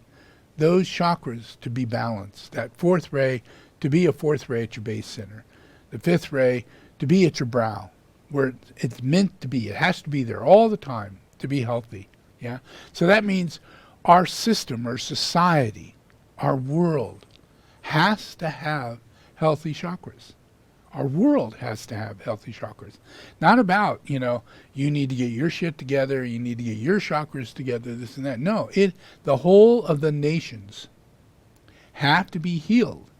S1: those chakras to be balanced. That 4th ray to be a 4th ray at your base center. The 5th ray to be at your brow, where it's meant to be. It has to be there all the time to be healthy. Yeah. So that means our system, our society, our world has to have healthy chakras. Our world has to have healthy chakras. Not about, you need to get your shit together, you need to get your chakras together, this and that. No, the whole of the nations have to be healed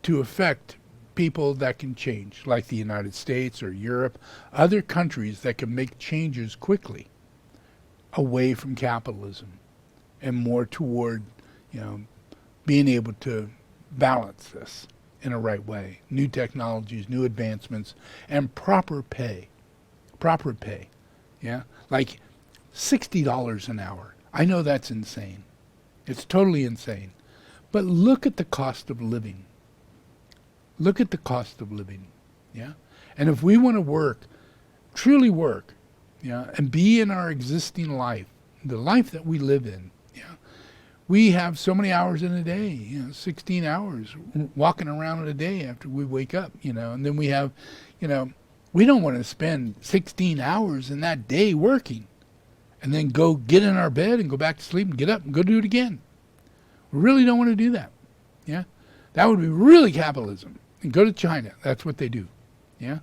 S1: to affect people that can change, like the United States or Europe, other countries that can make changes quickly away from capitalism and more toward, being able to balance this in a right way. New technologies, new advancements, and proper pay. Proper pay. Yeah? Like $60 an hour. I know that's insane. It's totally insane. But look at the cost of living. Look at the cost of living. Yeah? And if we want to work, truly work, and be in our existing life, the life that we live in, we have so many hours in a day, 16 hours walking around in a day after we wake up, and then we have, we don't want to spend 16 hours in that day working and then go get in our bed and go back to sleep and get up and go do it again. We really don't want to do that. Yeah. That would be really capitalism. And go to China. That's what they do. Yeah.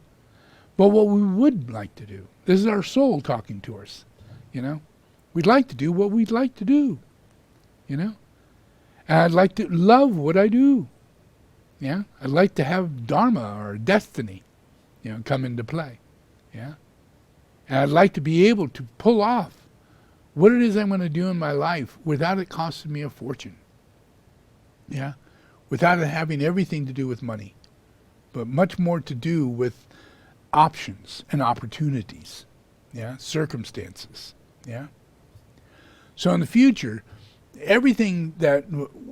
S1: But what we would like to do, this is our soul talking to us, we'd like to do what we'd like to do. And I'd like to love what I do. Yeah. I'd like to have dharma or destiny, come into play. Yeah. And I'd like to be able to pull off what it is I'm going to do in my life without it costing me a fortune. Yeah. Without it having everything to do with money, but much more to do with options and opportunities. Yeah. Circumstances. Yeah. So in the future, everything that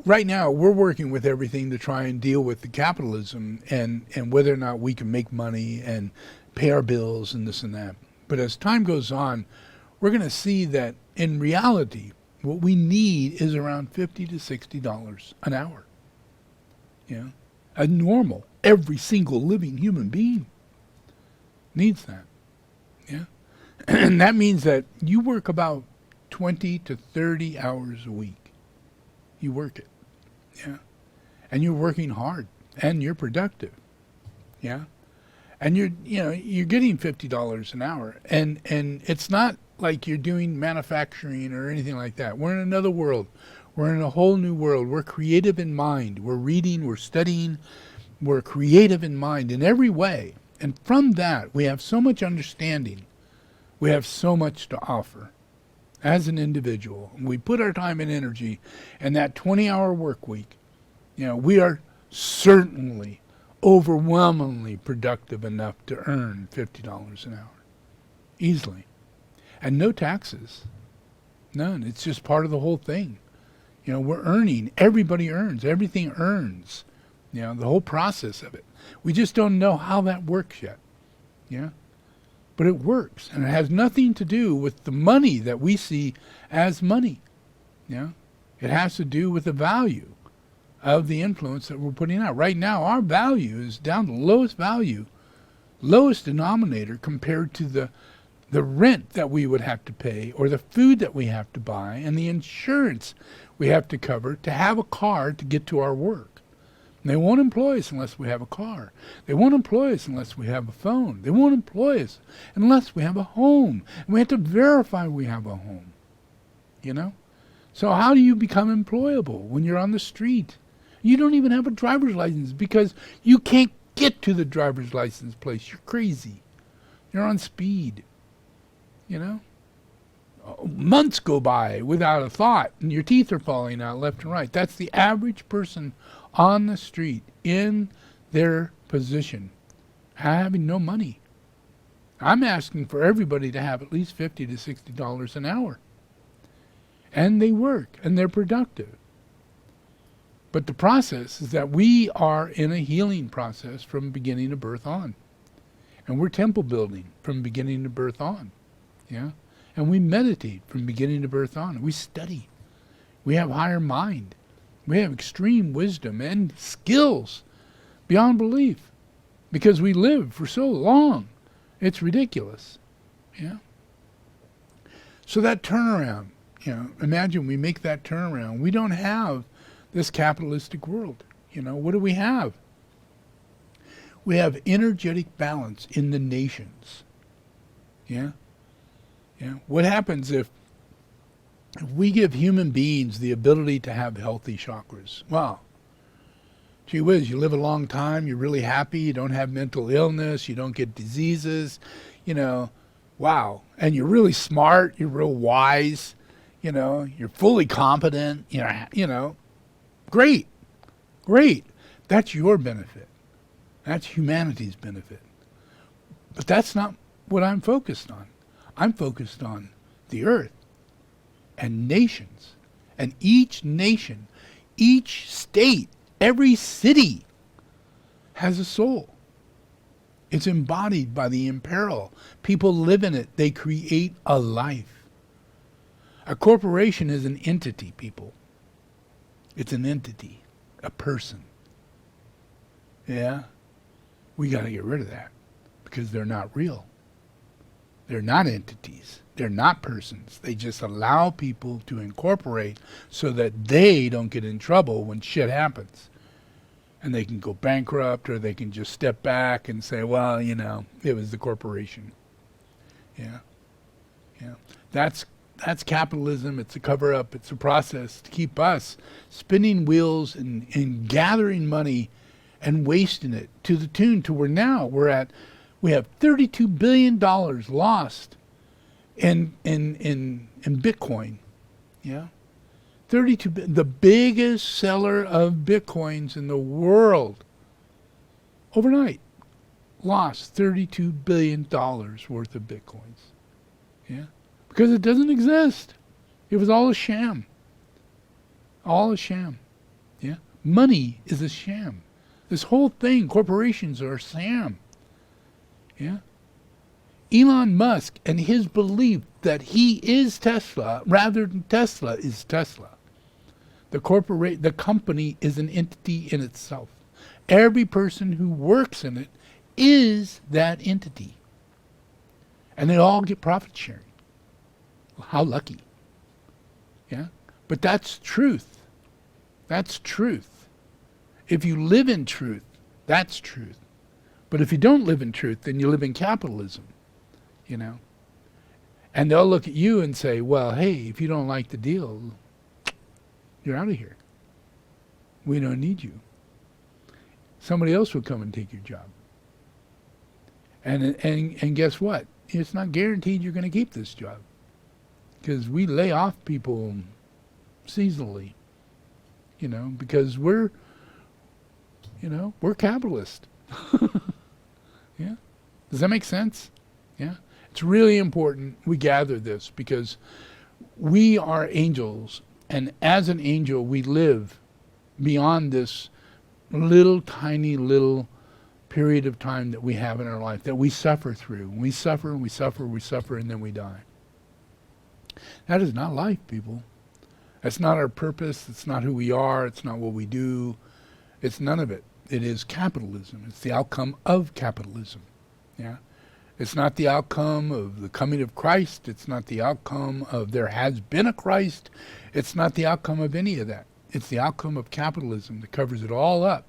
S1: right now we're working with everything to try and deal with the capitalism and whether or not we can make money and pay our bills and this and that. But as time goes on, we're going to see that in reality, what we need is around $50 to $60 an hour. A normal, every single living human being needs that. Yeah. And that means that you work about 20 to 30 hours a week. You work it. Yeah. And you're working hard and you're productive. Yeah. And you're getting $50 an hour. And it's not like you're doing manufacturing or anything like that. We're in another world. We're in a whole new world. We're creative in mind. We're reading, we're studying. We're creative in mind in every way. And from that, we have so much understanding. We have so much to offer as an individual. We put our time and energy in that 20-hour work week. We are certainly overwhelmingly productive enough to earn $50 an hour. Easily. And no taxes. None. It's just part of the whole thing. We're earning. Everybody earns. Everything earns. The whole process of it. We just don't know how that works yet. Yeah? But it works. And it has nothing to do with the money that we see as money. Yeah? It has to do with the value of the influence that we're putting out. Right now, our value is down to the lowest value, lowest denominator compared to the rent that we would have to pay, or the food that we have to buy, and the insurance we have to cover to have a car to get to our work. And they won't employ us unless we have a car. They won't employ us unless we have a phone. They won't employ us unless we have a home. And we have to verify we have a home. So how do you become employable when you're on the street? You don't even have a driver's license because you can't get to the driver's license place. You're crazy. You're on speed. Months go by without a thought, and your teeth are falling out left and right. That's the average person on the street in their position, having no money. I'm asking for everybody to have at least $50 to $60 an hour. And they work, and they're productive. But the process is that we are in a healing process from beginning of birth on. And we're temple building from beginning of birth on. Yeah? And we meditate from beginning of birth on. We study. We have higher mind. We have extreme wisdom and skills beyond belief. Because we live for so long. It's ridiculous. Yeah? So that turnaround, imagine we make that turnaround. We don't have this capitalistic world. What do we have? We have energetic balance in the nations. Yeah? Yeah. What happens if we give human beings the ability to have healthy chakras? Wow. Gee whiz, you live a long time, you're really happy, you don't have mental illness, you don't get diseases, wow. And you're really smart, you're real wise, you're fully competent, Great. That's your benefit. That's humanity's benefit. But that's not what I'm focused on. I'm focused on the earth and nations. And each nation, each state, every city has a soul. It's embodied by the imperil. People live in it. They create a life. A corporation is an entity, people. It's an entity, a person. Yeah? We got to get rid of that because they're not real. They're not entities. They're not persons. They just allow people to incorporate so that they don't get in trouble when shit happens. And they can go bankrupt, or they can just step back and say, well, it was the corporation. Yeah. Yeah. That's capitalism. It's a cover-up. It's a process to keep us spinning wheels and gathering money and wasting it to the tune to where now we have $32 billion lost in Bitcoin. Yeah. The biggest seller of Bitcoins in the world overnight lost $32 billion worth of Bitcoins. Yeah. Because it doesn't exist. It was all a sham. All a sham. Yeah. Money is a sham. This whole thing, corporations are a sham. Yeah. Elon Musk and his belief that he is Tesla rather than Tesla is Tesla. The company is an entity in itself. Every person who works in it is that entity. And they all get profit sharing. How lucky. Yeah? But that's truth. That's truth. If you live in truth, that's truth. But if you don't live in truth, then you live in capitalism. And they'll look at you and say, well, hey, if you don't like the deal, you're out of here. We don't need you. Somebody else will come and take your job. And guess what? It's not guaranteed you're going to keep this job, because we lay off people seasonally, because we're capitalist. Yeah? Does that make sense? Yeah? It's really important we gather this, because we are angels, and as an angel we live beyond this tiny little period of time that we have in our life, that we suffer through. We suffer, and then we die. That is not life, people. That's not our purpose. It's not who we are. It's not what we do. It's none of it. It is capitalism. It's the outcome of capitalism. Yeah? It's not the outcome of the coming of Christ. It's not the outcome of there has been a Christ. It's not the outcome of any of that. It's the outcome of capitalism that covers it all up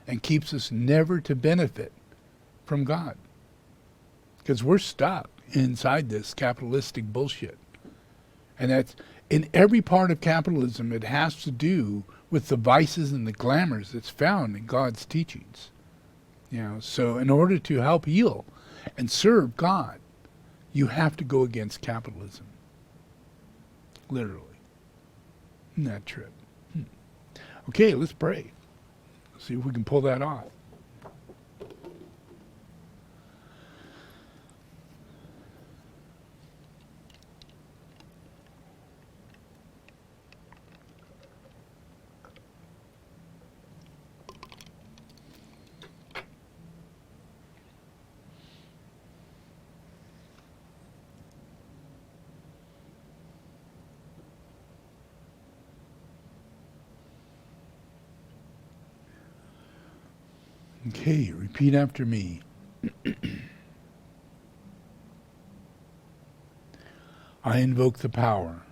S1: and keeps us never to benefit from God. Because we're stuck inside this capitalistic bullshit. And that's in every part of capitalism. It has to do with the vices and the glamours that's found in God's teachings. So in order to help heal and serve God, you have to go against capitalism. Literally. Isn't that trip? Okay, let's pray. See if we can pull that off. Okay, repeat after me. I invoke the power,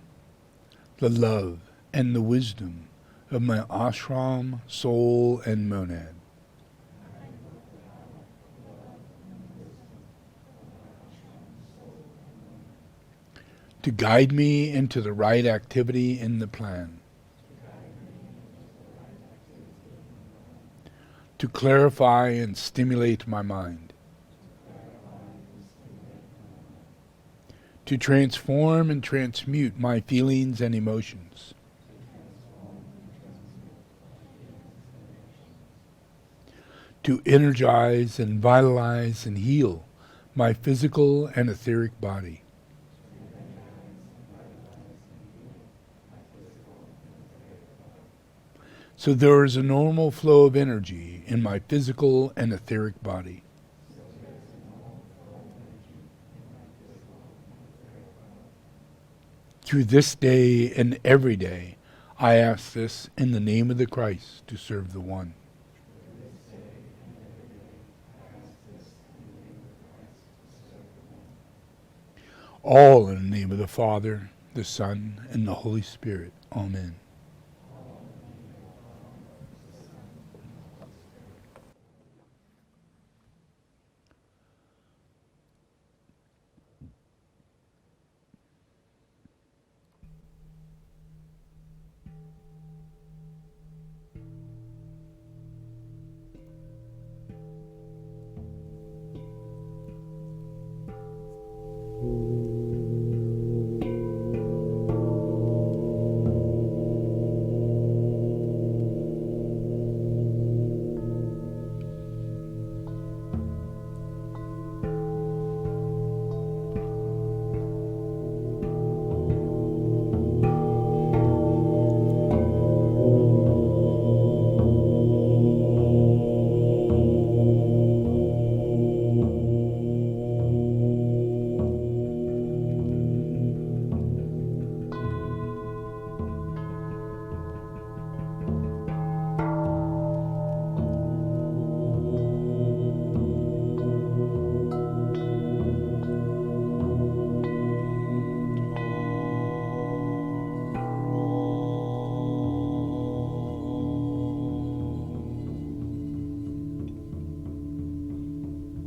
S1: the love, and the wisdom of my ashram, soul, and monad. To guide me into the right activity in the plan. To clarify and stimulate my mind. To transform and transmute my feelings and emotions. To energize and vitalize and heal my physical and etheric body. So there is a normal flow of energy in my physical and etheric body. Through this day and every day, I ask this in the name of the Christ to serve the One. All in the name of the Father, the Son, and the Holy Spirit. Amen.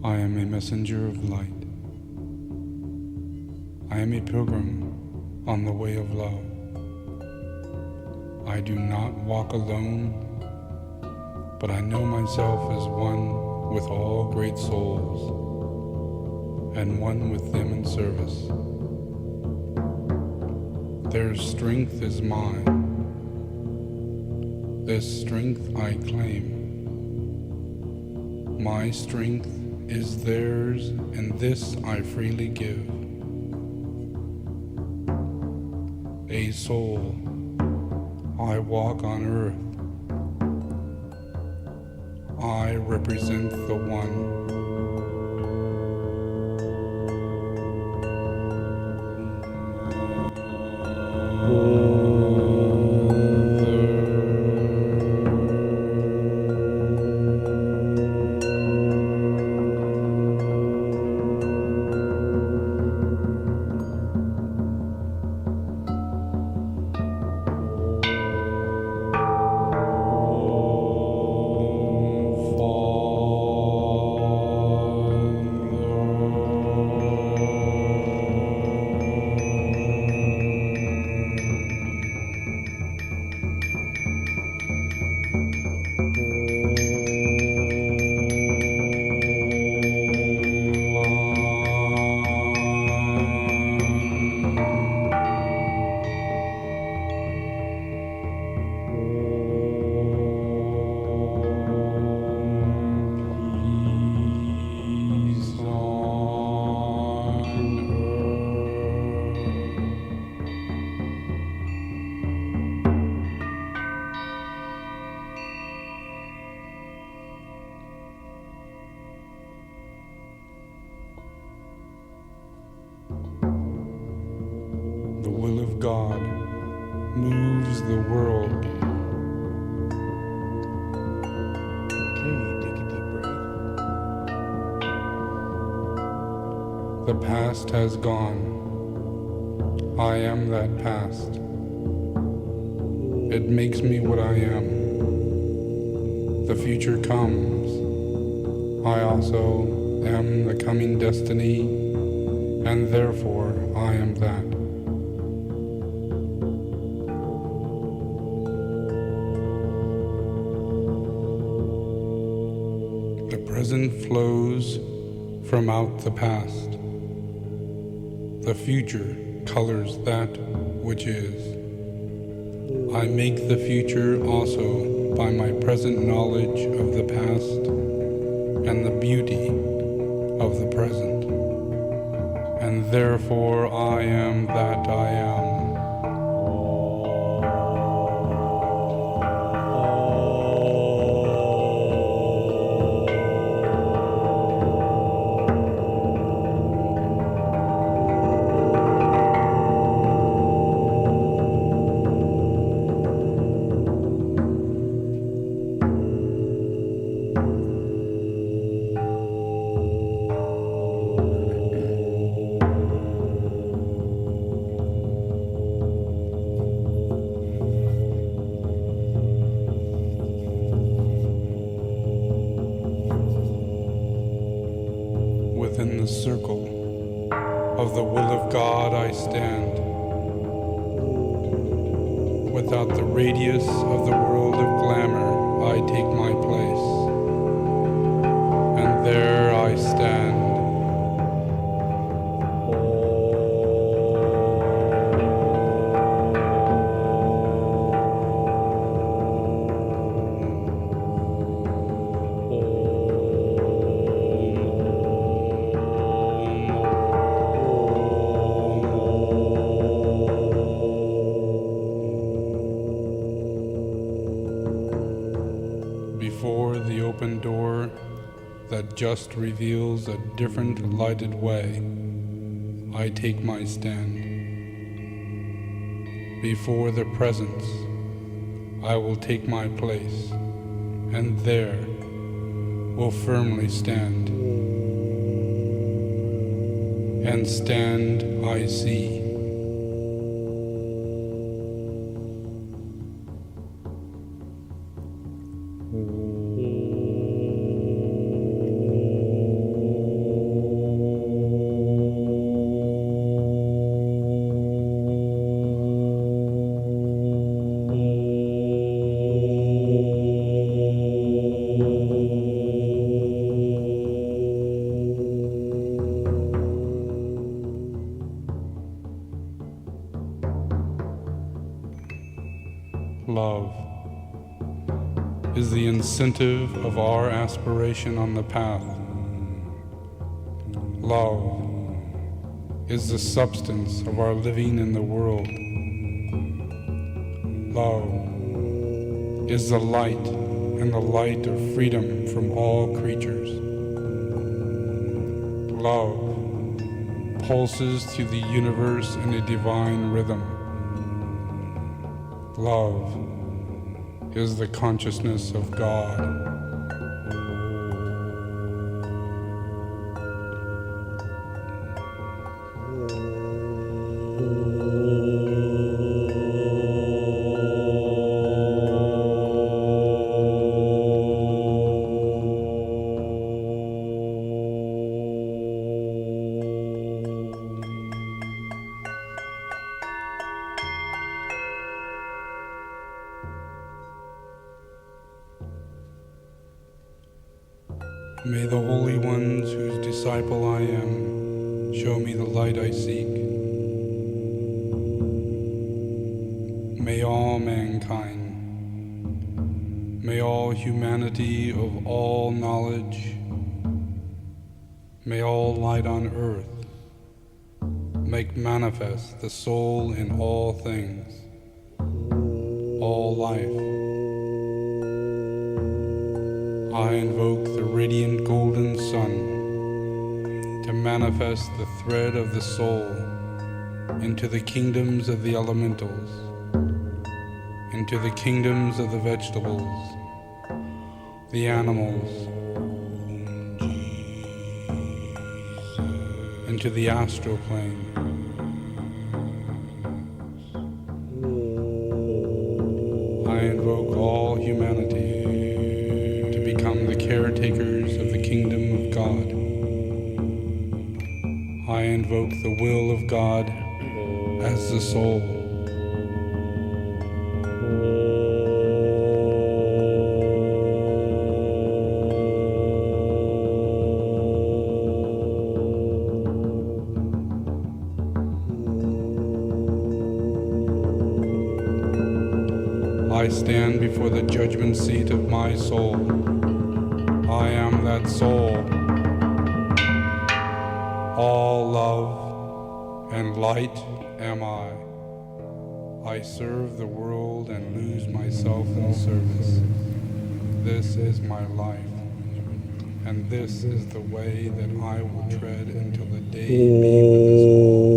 S4: I am a messenger of light. I am a pilgrim on the way of love. I do not walk alone, but I know myself as one with all great souls. and one with them in service. Their strength is mine. This strength I claim. My strength is theirs, and this I freely give. A soul, I walk on earth. I represent the One. The will of God moves the world.
S1: Okay, take a deep breath.
S4: The past has gone. I am that past. It makes me what I am. The future comes. I also am the coming destiny, and therefore I am that. The present flows from out the past. The future colors that which is. I make the future also by my present knowledge of the past and the beauty of the present. And therefore I am that I am. Within the circle of the will of God I stand. Without the radius of the world of glamour, I take my place. And there I stand. Before the open door that just reveals a different lighted way, I take my stand. Before the presence, I will take my place, and there will firmly stand. And stand I see. Love is the incentive of our aspiration on the path. Love is the substance of our living in the world. Love is the light and the light of freedom from all creatures. Love pulses through the universe in a divine rhythm. Love is the consciousness of God. May the holy ones whose disciple I am show me the light I seek. May all mankind, may all humanity of all knowledge, may all light on earth make manifest the soul in all things, all life. I invoke the radiant golden sun to manifest the thread of the soul into the kingdoms of the elementals, into the kingdoms of the vegetables, the animals, into the astral plane. I invoke all humanity to become the caretakers of the kingdom of God. I invoke the will of God as the soul. I stand before the judgment seat of my soul. I am that soul. All love and light am I. I serve the world and lose myself in service. This is my life, and this is the way that I will tread until the day me with this all.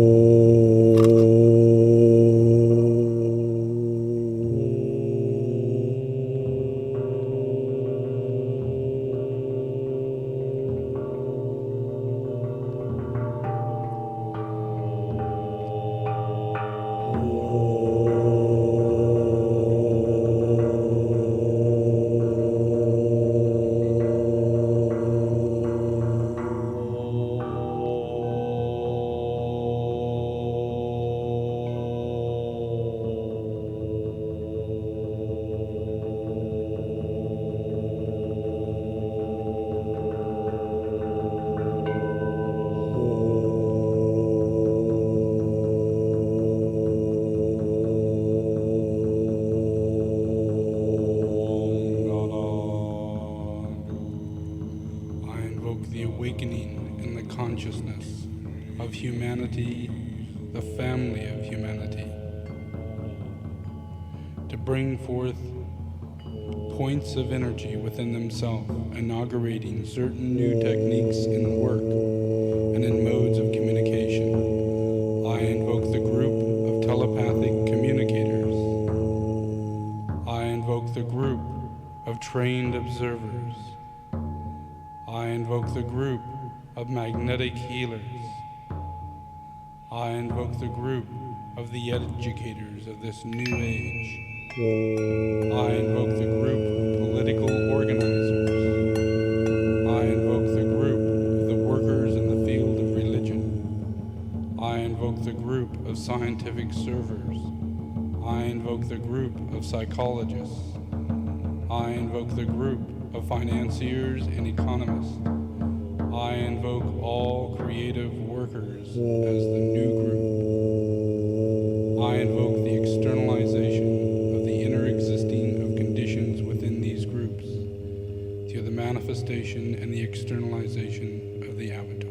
S4: Consciousness of humanity, the family of humanity, to bring forth points of energy within themselves, inaugurating certain new techniques in work and in modes of communication. I invoke the group of telepathic communicators. I invoke the group of trained observers. I invoke the group of magnetic healers. I invoke the group of the educators of this new age. I invoke the group of political organizers. I invoke the group of the workers in the field of religion. I invoke the group of scientific servers. I invoke the group of psychologists. I invoke the group of financiers and economists. I invoke all creative workers as the new group. I invoke the externalization of the inner existence manifestation and the externalization of the avatar.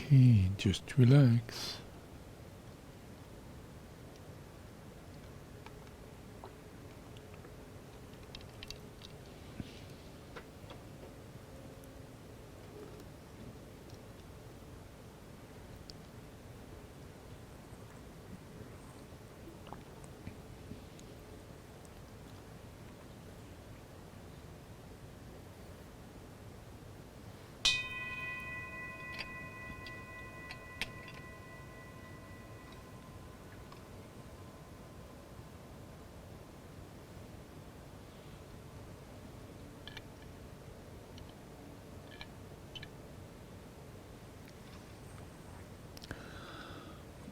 S1: Okay, just relax.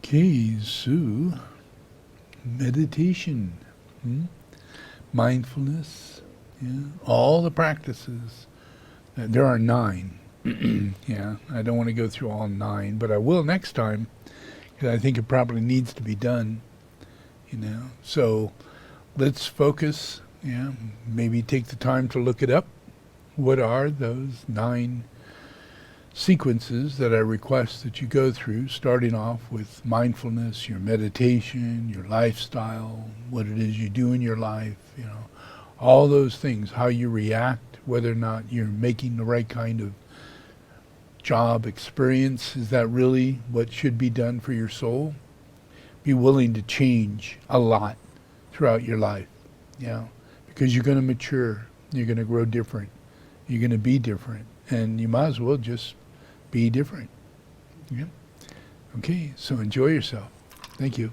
S1: Okay, so meditation, mindfulness, all the practices. There are 9. Yeah, I don't want to go through all 9, but I will next time, because I think it probably needs to be done. So let's focus. Maybe take the time to look it up. What are those 9 sequences that I request that you go through, starting off with mindfulness, your meditation, your lifestyle, what it is you do in your life, all those things, how you react, whether or not you're making the right kind of job experience. Is that really what should be done for your soul? Be willing to change a lot throughout your life, because you're going to mature, you're going to grow different, you're going to be different, and you might as well just be different. Okay, so enjoy yourself. Thank you.